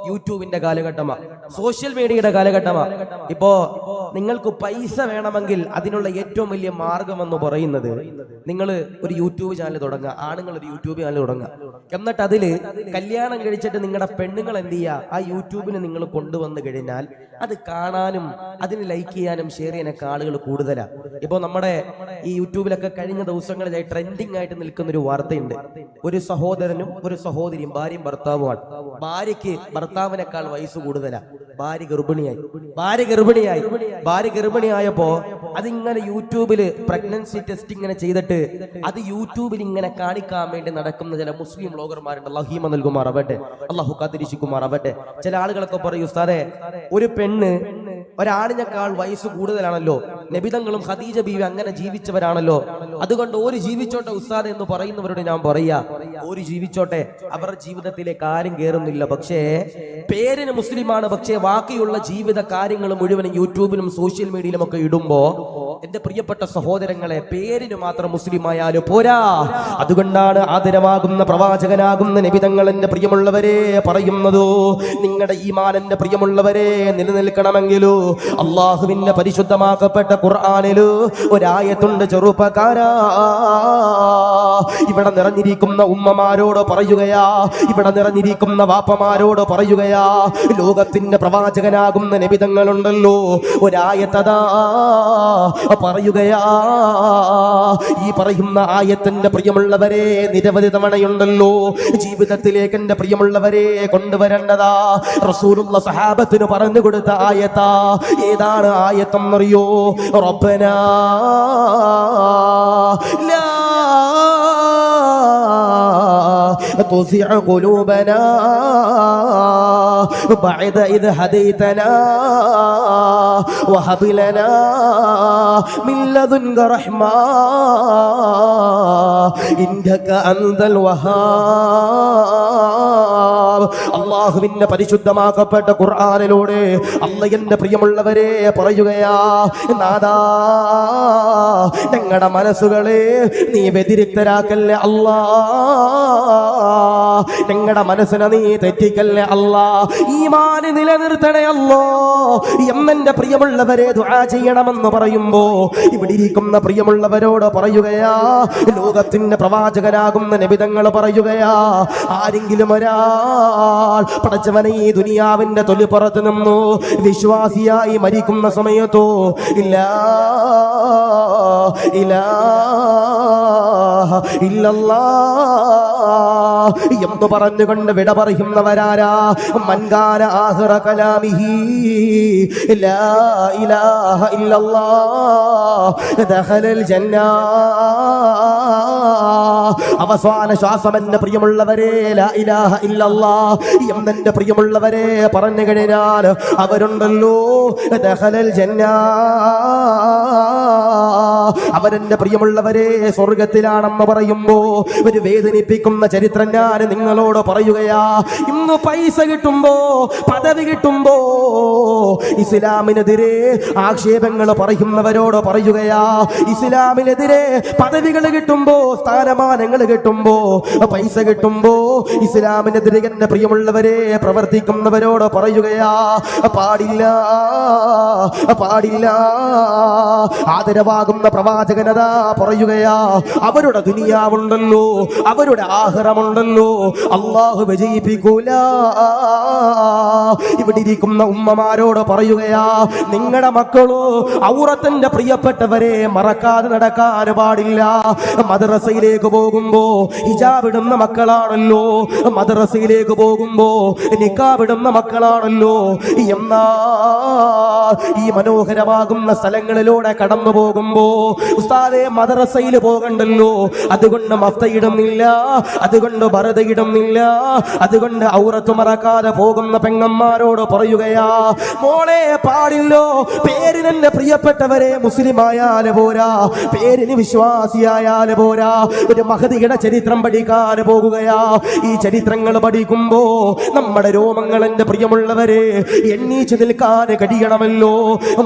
യൂട്യൂബിന്റെ കാലഘട്ടമാണ്, സോഷ്യൽ മീഡിയയുടെ കാലഘട്ടമാണ്. ഇപ്പോ നിങ്ങൾക്ക് പൈസ വേണമെങ്കിൽ അതിനുള്ള ഏറ്റവും വലിയ മാർഗം എന്ന് പറയുന്നത് നിങ്ങൾ ഒരു യൂട്യൂബ് ചാനൽ തുടങ്ങുക. ആണുങ്ങൾ ഒരു യൂട്യൂബ് ചാനൽ തുടങ്ങുക. എന്നിട്ട് അതില് കല്യാണം കഴിച്ചിട്ട് നിങ്ങളുടെ പെണ്ണുങ്ങൾ എന്ത് ചെയ്യുക, ആ യൂട്യൂബിന് നിങ്ങൾ കൊണ്ടുവന്നു കഴിഞ്ഞാൽ അത് കാണാനും അതിന് ലൈക്ക് ചെയ്യാനും ഷെയർ ചെയ്യാനൊക്കെ ആളുകൾ കൂടുതലാണ്. ഇപ്പൊ നമ്മുടെ ഈ യൂട്യൂബിലൊക്കെ കഴിഞ്ഞ ദിവസങ്ങളിലായി ട്രെൻഡിങ് ആയിട്ട് നിൽക്കുന്ന ഒരു വാർത്തയുണ്ട്. ഒരു സഹോദരനും ഒരു സഹോദരിയും, ഭാര്യയും ഭർത്താവുമാണ്. ഭാര്യയ്ക്ക് ഭർത്താവിനേക്കാൾ വയസ്സ് കൂടുതലാണ്. ഭാര്യ ഗർഭിണിയായപ്പോ അതിങ്ങനെ യൂട്യൂബില് പ്രഗ്നൻസി ടെസ്റ്റ് ഇങ്ങനെ ചെയ്തിട്ട് അത് യൂട്യൂബിൽ ഇങ്ങനെ കാണിക്കാൻ വേണ്ടി നടക്കുന്ന ചില മുസ്ലിം വ്ളോഗർമാരുണ്ട്. അല്ലാഹു നൽകുമാറാവട്ടെ, അല്ലാഹു കാത്തിരിശിക്കുമാറാവട്ടെ. ചില ആളുകളൊക്കെ പറയും, ഉസ്താദേ, ഒരു പെണ്ണ് ഒരാണിനേക്കാൾ വയസ്സ് കൂടുതലാണല്ലോ, നബിതങ്ങളും ഖദീജ ബീവി അങ്ങനെ ജീവിച്ചവരാണല്ലോ, അതുകൊണ്ട് ഒരു ജീവിച്ചോട്ടെ ഉസ്താദ് എന്ന് പറയുന്നവരോട് ഞാൻ പറയാ, ഒരു ജീവിച്ചോട്ടെ, അവരുടെ ജീവിതത്തിലേക്ക് ആരും കയറുന്നില്ല. പക്ഷേ പേരിന് മുസ്ലിമാണ്, പക്ഷേ ബാക്കിയുള്ള ജീവിത കാര്യങ്ങൾ മുഴുവനും യൂട്യൂബിലും സോഷ്യൽ മീഡിയയിലും ഒക്കെ ഇടുമ്പോ എന്റെ പ്രിയപ്പെട്ട സഹോദരങ്ങളെ, പേരിന് മാത്രം മുസ്ലിം ആയാലും പോരാ. അതുകൊണ്ടാണ് ആദരവാകുന്ന പ്രവാചകനാകുന്ന നബിതങ്ങൾ എന്റെ പ്രിയമുള്ളവരെ പറയുന്നതോ, നിങ്ങളുടെ ഈമാൻ എന്റെ പ്രിയമുള്ളവരെ നിലനിൽക്കണമെങ്കിലോ അള്ളാഹുവിന്റെ പരിശുദ്ധമാക്കപ്പെട്ട ഖുർആനില് ഒരായത്തുണ്ട്. ചെറുപ്പക്കാരാ, ഇവിടെ നിറഞ്ഞിരിക്കുന്ന ഉമ്മമാരോട് പറയുകയാ, ഇവിടെ നിറഞ്ഞിരിക്കുന്ന വാപ്പമാരോട് പറയുകയാ, ലോകത്തിന്റെ പ്രവാചകനാകുന്ന നബിതങ്ങളുണ്ടല്ലോ, ഒരായത്തതാ പറയുകയാ. ഈ പറയുന്ന ആയത്തിന്റെ പ്രിയമുള്ളവരെ നിരവധി തവണയുണ്ടല്ലോ ജീവിതത്തിലേക്ക് എന്റെ പ്രിയമുള്ളവരെ കൊണ്ടുവരേണ്ടതാ. റസൂലുള്ള സഹാബത്തിന് പറഞ്ഞു കൊടുത്ത ആയത്താ. ഏതാണ് ആയത്തെന്നറിയോ? റബ്ബനാ ലാ തുസിഅ ഖുലൂബനാ ബഅദ ഇദ് ഹദൈതനാ വഹബ് ലനാ മിൻ ലദുൻക റഹ്മ ഇന്നക അൻതൽ വഹാബ്. അല്ലാഹുവിന്റെ പരിശുദ്ധമാക്കപ്പെട്ട ഖുർആനിലൂടെ അല്ലാഹ് എന്റെ പ്രിയമുള്ളവരെ പറയുകയാ, നാദാ, ഞങ്ങളുടെ മനസ്സുകളെ നീ വ്യതിരിക്തരാക്കല്ലേ അല്ലാ, ഞങ്ങളുടെ മനസ്സിനെ നീ തെറ്റിക്കല്ലേ അല്ലാ, ഈമാൻ നിലനിർത്തണേ അല്ലാ എന്നെന്റെ പ്രിയമുള്ളവരെ ദുആ ചെയ്യണമെന്ന് പറയുമ്പോ ഇവിടെ ഇരിക്കുന്ന പ്രിയമുള്ളവരോട് പറയുകയാ, ലോകത്തിന്റെ പ്രവാചകനാകുന്ന നബിതങ്ങൾ പറയുകയാ, ആരെങ്കിലും ഒരാൾ പടച്ചവനെ ഈ ദുനിയാവിന്റെ തൊലിപ്പുറത്ത് നിന്നു വിശ്വാസിയായി മരിക്കുന്ന സമയത്തോ ഇല്ലാ ഇലാഹ ഇല്ലല്ലാഹ് എന്ന് പറഞ്ഞുകൊണ്ട് വിട പറയുന്നവരാരാ? മൻകാന ആഖിറ കലാമിഹി ലാ ഇലാഹ ഇല്ലല്ലാഹ് ദഖലൽ ജന്ന. അവസാന ശ്വാസം എന്റെ പ്രിയമുള്ളവരെ ലാ ഇലാഹ ഇല്ലല്ലാഹ് എന്നെന്റെ പ്രിയമുള്ളവരെ പറഞ്ഞു കഴിഞ്ഞാൽ അവരുണ്ടല്ലോ ദഖലൽ ജന്ന, അവരെന്റെ പ്രിയമുള്ളവരെ സ്വർഗത്തിലാണെന്ന് പറയുമ്പോ ഒരു വേദനിപ്പിക്കുന്ന ചരിത്രം ഞാൻ നിങ്ങളോട് പറയുകയാ. ഇന്ന് പൈസ കിട്ടുമ്പോ, പദവി കിട്ടുമ്പോ ഇസ്ലാമിനെതിരെ ആക്ഷേപങ്ങൾ പറയുന്നവരോട് പറയുകയാ, ഇസ്ലാമിനെതിരെ പദവികൾ കിട്ടുമ്പോ, സ്ഥാനമാനങ്ങൾ കിട്ടുമ്പോ, പൈസ കിട്ടുമ്പോ ഇസ്ലാമിനെതിരെ എന്റെ പ്രിയമുള്ളവരെ പ്രവർത്തിക്കുന്നവരോട് പറയുകയാ, പാടില്ല പാടില്ല. ആദരവാകുന്ന പ്രവാചകനതാ പറയുകയാ, അവരുടെ ദുനിയാവുണ്ടല്ലോ, അവരുടെ ആഖിറമുണ്ടല്ലോ, അല്ലാഹു വിജയിപ്പിക്കൂല. ഇവിടെ ഇരിക്കുന്ന ഉമ്മമാരോട് പറയുകയാ, നിങ്ങളുടെ മക്കളോ ഔറത്തിന്റെ പ്രിയപ്പെട്ടവരെ മറക്കാതെ നടക്കാൻ പാടില്ല. മദ്രസയിലേക്ക് പോകുമ്പോ ഹിജാബ് ഇടുന്ന മക്കളാണല്ലോ, മദ്രസയിലേക്ക് പോകുമ്പോ നിക്കാബ് ഇടുന്ന മക്കളാണല്ലോ. എന്നാ ഈ മനോഹരമാകുന്ന സ്ഥലങ്ങളിലൂടെ കടന്നു പോകുമ്പോ ഉസ്താദേ മദ്രസയിൽ പോകണ്ടല്ലോ, അതുകൊണ്ട് മഫ്തയിടുന്നില്ല, അതുകൊണ്ട് ബറദയിടുന്നില്ല, അതുകൊണ്ട് ഔറത്ത് മറക്കാതെ പോകുന്ന പെങ്ങമ്മ പെങ്ങന്മാരോട് പറയുകയാ, മോളെ പാടില്ലോ, പേരിന് എന്റെ പ്രിയപ്പെട്ടവരെ മുസ്ലിമായാല് പോരാ, പേരിന് വിശ്വാസിയായാല് പോരാ, ഒരു മഹദിയുടെ ചരിത്രം പഠിക്കാൻ പോകുകയാ. ഈ ചരിത്രങ്ങൾ പഠിക്കുമ്പോ നമ്മുടെ രോമങ്ങൾ എന്റെ പ്രിയമുള്ളവരെ എണ്ണീച്ചു നിൽക്കാൻ കഴിയണമല്ലോ.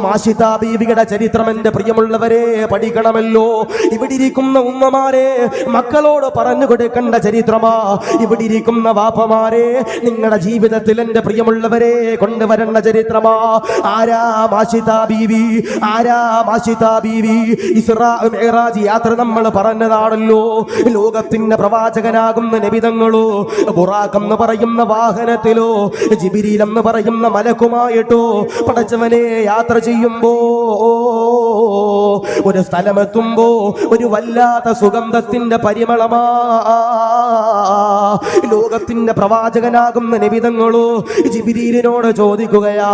മാഷിത ബീവിയുടെ ചരിത്രം എന്റെ പ്രിയമുള്ളവരെ പഠിക്കണമല്ലോ. ഇവിടെ ഇരിക്കുന്ന ഉമ്മമാരെ മക്കളോട് പറഞ്ഞു കൊടുക്കേണ്ട ചരിത്രമാ. ഇവിടെ ഇരിക്കുന്ന വാപ്പമാരെ നിങ്ങളുടെ ജീവിതത്തിൽ എന്റെ പ്രിയമുള്ളവരെ കൊണ്ടുവരേണ്ട ചരിത്രമാ. ആരാ മാഷിത ബീവി? ആരാ മാഷിത ബീവി? ഇസ്രാ മിഅ്റാജ് യാത്ര നമ്മൾ പറഞ്ഞതാണല്ലോ. ലോകത്തിന്റെ പ്രവാചകനാകുന്ന നബിതങ്ങളോ ബുറാഖ് എന്ന് പറയുന്ന വാഹനത്തിലോ ജിബ്രീൽ എന്ന് പറയുന്ന മലക്കുമായിട്ടോ പടച്ചവനെ യാത്ര ചെയ്യുമ്പോ ഒരു സ്ഥലമെത്തുമ്പോ ഒരു വല്ലാത്ത സുഗന്ധത്തിന്റെ പരിമളമാ. ലോകത്തിന്റെ പ്രവാചകനാകുന്ന നബിതങ്ങളോ ജിബ്രീലിനോട് ചോദിക്കുകയാ,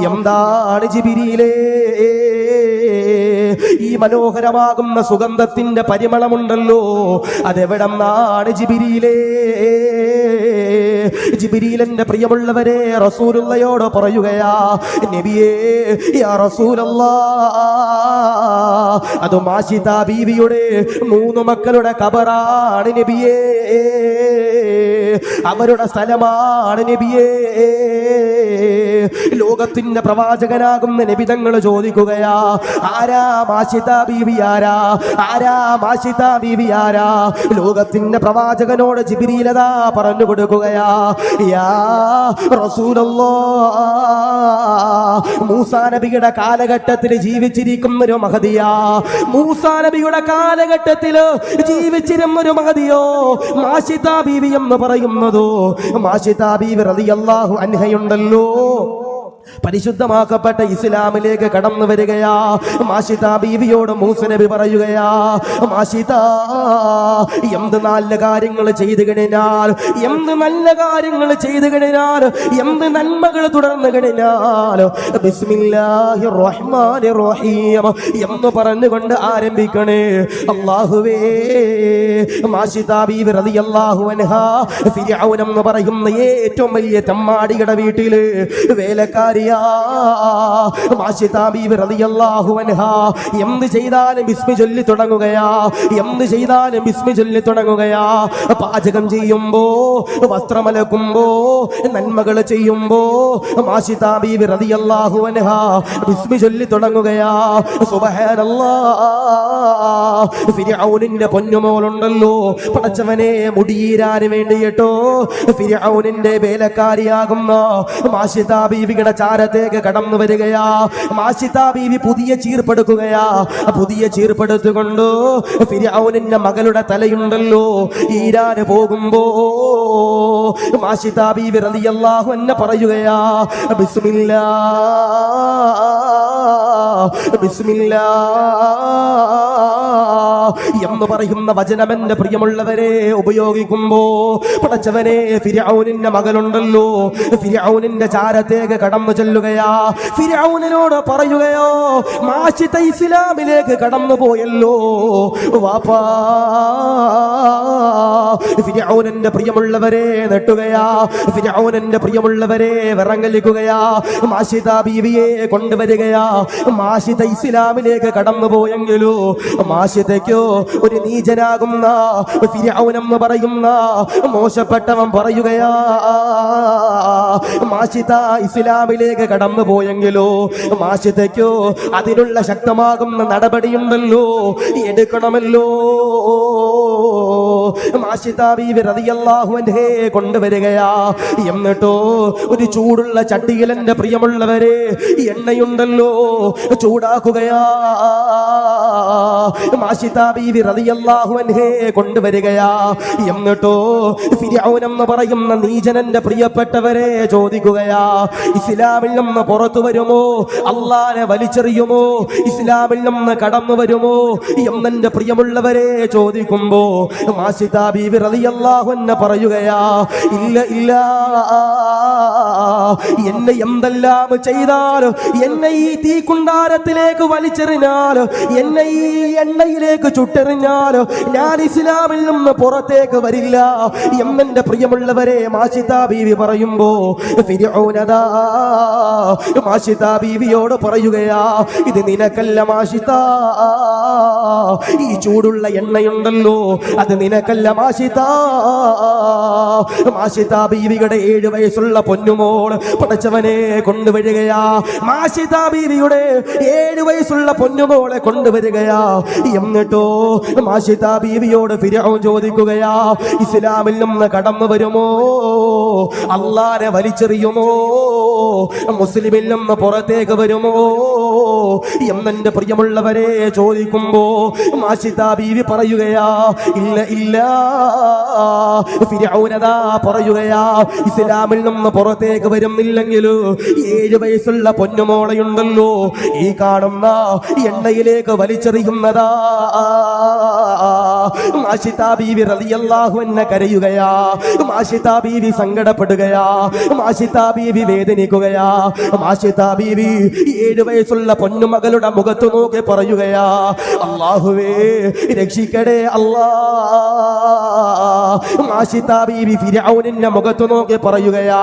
എന്താണ് ജിബ്രീലേ ഈ മനോഹരമാകുന്ന സുഗന്ധത്തിന്റെ പരിമളമുണ്ടല്ലോ, അതെവിടെന്നാണ് ജിബ്രീലേ? ജിബ്രീലിന്റെ പ്രിയമുള്ളവരെ റസൂലുള്ളയോട് പറയുകയാ, നബിയേ യാ റസൂലല്ലാഹ്, അത് മാഷിത ബീവിയുടെ 3 മക്കളുടെ ഖബറാണ് നബിയേ, അവരുടെ സ്ഥലമാണ് നബിയേ. ലോകത്തിന്റെ പ്രവാചകനാകുന്ന നബി തങ്ങൾ ചോദിക്കുകയാ, ആരാ മാഷിത ബീവി? ആരാ ആരാ മാഷിത ബീവി? ആരാ? ലോകത്തിന്റെ പ്രവാചകനോട് ജിബ്രീൽ അതാ പറഞ്ഞു കൊടുക്കുകയാ, യാ റസൂലല്ലാഹ്, മൂസാ നബിയുടെ കാലഘട്ടത്തിൽ ജീവിച്ചിരിക്കുന്ന ഒരു മഹദിയാ. മൂസാ നബിയുടെ കാലഘട്ടത്തിൽ ജീവിച്ചിരുന്ന ഒരു മഹദിയോ മാഷിത ബീവി എന്ന് പറയുന്നതോ. മാഷിത ബീവി റളിയല്ലാഹു അൻഹയുണ്ടല്ലോ, പരിശുദ്ധമാക്കപ്പെട്ട ഇസ്ലാമിലേക്ക് കടന്നു വരികയാ. മാഷിത ബീവിയോട് മൂസ നബി പറയുകയാ, മാഷിത എന്ത് നല്ല കാര്യങ്ങൾ ചെയ്തു കഴിഞ്ഞാൽ, എന്ത് നല്ല കാര്യങ്ങൾ ചെയ്തു കഴിഞ്ഞാൽ, എന്ത് നന്മകൾ തുടർന്നു കഴിഞ്ഞാൽ ബിസ്മില്ലാഹിർ റഹ്മാനിർ റഹീം എന്ന് പറഞ്ഞുകൊണ്ട് ആരംഭിക്കണേ. അല്ലാഹുവേ, മാഷിത ബീവി റളിയല്ലാഹു അൻഹാ ഫിർഔൻ എന്ന് പറയുന്ന ഏറ്റവും വലിയ തെമ്മാടിയുടെ വീട്ടില് വേലക്കാരി മാഷിത ബീവി റളിയല്ലാഹു അൻഹാ എന്ത് ചെയ്താലും ബിസ്മി ചൊല്ലി തുടങ്ങുകയാ, എന്ത് ചെയ്താലും ബിസ്മി ചൊല്ലി തുടങ്ങുകയാ. പാചകം ചെയ്യുമ്പോ, വസ്ത്രമലക്കുമ്പോ, നന്മകൾ ചെയ്യുമ്പോ മാഷിത ബീവി റളിയല്ലാഹു അൻഹാ ബിസ്മി ചൊല്ലി തുടങ്ങുകയാ. സുബ്ഹാനല്ലാഹ്, ഫിർഔനിന്റെ പൊന്നുമോളുണ്ടല്ലോ, പടച്ചവനെ മുടിയീരാന് വേണ്ടിയിട്ടോ ഫിർഔനിന്റെ വേലക്കാരിയാകുന്ന മാഷിത ബീവിയുടെ ചാരത്തേക്ക് കടന്നു വരികയാ. മാഷിത ബീവി പുതിയ ചീർപ്പെടുക്കുകയാ. പുതിയ ചീർപ്പെടുത്തുകൊണ്ട് ഫിർഔനിന്റെ മകളുടെ തലയുണ്ടല്ലോ ഈരാന് പോകുമ്പോ മാഷിത ബീവി റളിയല്ലാഹു അൻഹ പറയുകയാ, ബിസ്മില്ലാഹ് ബിസ്മില്ലാഹ് എന്ന് പറയുന്ന വചനം എന്റെ പ്രിയമുള്ളവരെ ഉപയോഗിക്കുമ്പോ പടച്ചവനെ ഫിർഔനിന്റെ മകളുണ്ടല്ലോ ഫിർഔനിന്റെ ചാരത്തേക്ക് കടന്നു ചെല്ലുകയാ. ഫിർഔനിനോട് പറയുകയോ, മാഷിത ഇസ്ലാമിലേക്ക് കടന്നു പോയല്ലോ വാപ്പാ. ഫിർഔനിന്റെ പ്രിയമുള്ളവരെ നെട്ടുകയാ, ഫിർഔനിന്റെ പ്രിയമുള്ളവരെ വിറങ്ങലിക്കുകയാ. മാഷിത ബീവിയെ കൊണ്ടുവരികയാ. മാഷിത ഇസ്ലാമിലേക്ക് കടന്നു പോയെങ്കിലോ മാഷിതയ്ക്കോ ഒരു നീചനാകുന്ന ഫിർഔൻ എന്ന് പറയുന്ന മോശപ്പെട്ടവൻ പറയുകയാ, മാഷിത ഇസ്ലാമിലേക്ക് കടന്നു പോയെങ്കിലോ മാഷിതയ്ക്കോ അതിനുള്ള ശക്തമാകുന്ന നടപടിയുണ്ടല്ലോ, എടുക്കണമല്ലോ. മാഷിത ബീവി റളിയല്ലാഹു അൻഹയെ കൊണ്ടുവരികയാ. എന്നിട്ടോ ഒരു ചൂടുള്ള ചട്ടിയിൽ എന്റെ പ്രിയമുള്ളവരെ എണ്ണയുണ്ടല്ലോ ചൂടാക്കുകയാ. മാഷിത ബീവി റളിയല്ലാഹു അൻഹയെ കൊണ്ടുവരികയാ. എന്നിട്ടോ ഫിർഔൻ എന്ന് പറയുന്ന നീചനന്റെ പ്രിയപ്പെട്ടവരെ ചോദിക്കുകയാ, ഇസ്ലാമിൽ നിന്ന് പുറത്തു വരുമോ, അള്ളാനെ വലിച്ചെറിയുമോ, ഇസ്ലാമിൽ നിന്ന് കടന്നു വരുമോ എന്നെന്റെ പ്രിയമുള്ളവരെ ചോദിക്കുമ്പോ മാഷിത ബീവി റളിയല്ലാഹു അൻഹ പറയുകയാ, ഇല്ല ഇല്ല, എന്നെ എന്തെല്ലാം ചെയ്താലും, എന്നെ ഈ തീക്കുണ്ടാരത്തിലേക്ക് വലിച്ചെറിഞ്ഞാലും, എന്നെ ഈ എണ്ണയിലേക്ക് ചുട്ടെറിഞ്ഞാലും ഞാൻ ഇസ്ലാമിൽ നിന്ന് പുറത്തേക്ക് വരില്ല എന്നെന്റെ പ്രിയമുള്ളവരെ മാഷിത ബീവി പറയുമ്പോ ഫിർഔനദാ മാഷിത ബീവിയോട് പറയുകയാ, ഇത് നിനക്കല്ല മാഷിത, ഈ ചൂടുള്ള എണ്ണയുണ്ടല്ലോ അത് നിനക്കല്ല മാഷിത. മാഷിത ബീവിയുടെ 7 വയസ്സുള്ള പൊന്നുമോൾ പടച്ചവനെ കൊണ്ടുവരികയാ. മാഷിത ബീവിയുടെ 7 വയസ്സുള്ള പൊന്നുമോളെ കൊണ്ടുവരികയാ. എന്നിട്ടോ മാഷിത ബീവിയോട് ഫിർഔൻ ചോദിക്കുകയാ, ഇസ്ലാമിൽ നിന്ന് കടന്നു വരുമോ, അല്ലാഹനെ വലിച്ചെറിയുമോ, മുസ്ലിമിൽ നിന്ന് പുറത്തേക്ക് വരുമോ എന്നെന്റെ പ്രിയമുള്ളവരെ ചോദിക്കുമ്പോ മാഷിത ബീവി പറയുകയാ, ഇല്ല ഇല്ല. ഫിർഔനദാ പറയുകയാ, ഇസ്ലാമിൽ നിന്ന് പുറത്തേക്ക് വരുന്നില്ലെങ്കിൽ 7 വയസ്സുള്ള പൊന്നുമോളയുണ്ടല്ലോ ഈ കാണുന്ന എണ്ണയിലേക്ക് വലിച്ചെറിയുന്നതാ. മാഷിത ബീവി റളിയല്ലാഹു അൻഹ കരയുകയാ, മാഷിത ബീവി സങ്കടപ്പെടുകയാ, മാഷിത ബീവി വേദനിക്കുകയാ. മാഷിത ബീവി 7 വയസ്സുള്ള പൊന്നുമകളുടെ മുഖത്ത് നോക്കി പറയുകയാ, അല്ലാഹുവേ രക്ഷിക്കണേ അല്ലാ. മാഷിത ബീവി ഫിർഔനിന്റെ മുഖത്ത് നോക്കി പറയുകയാ,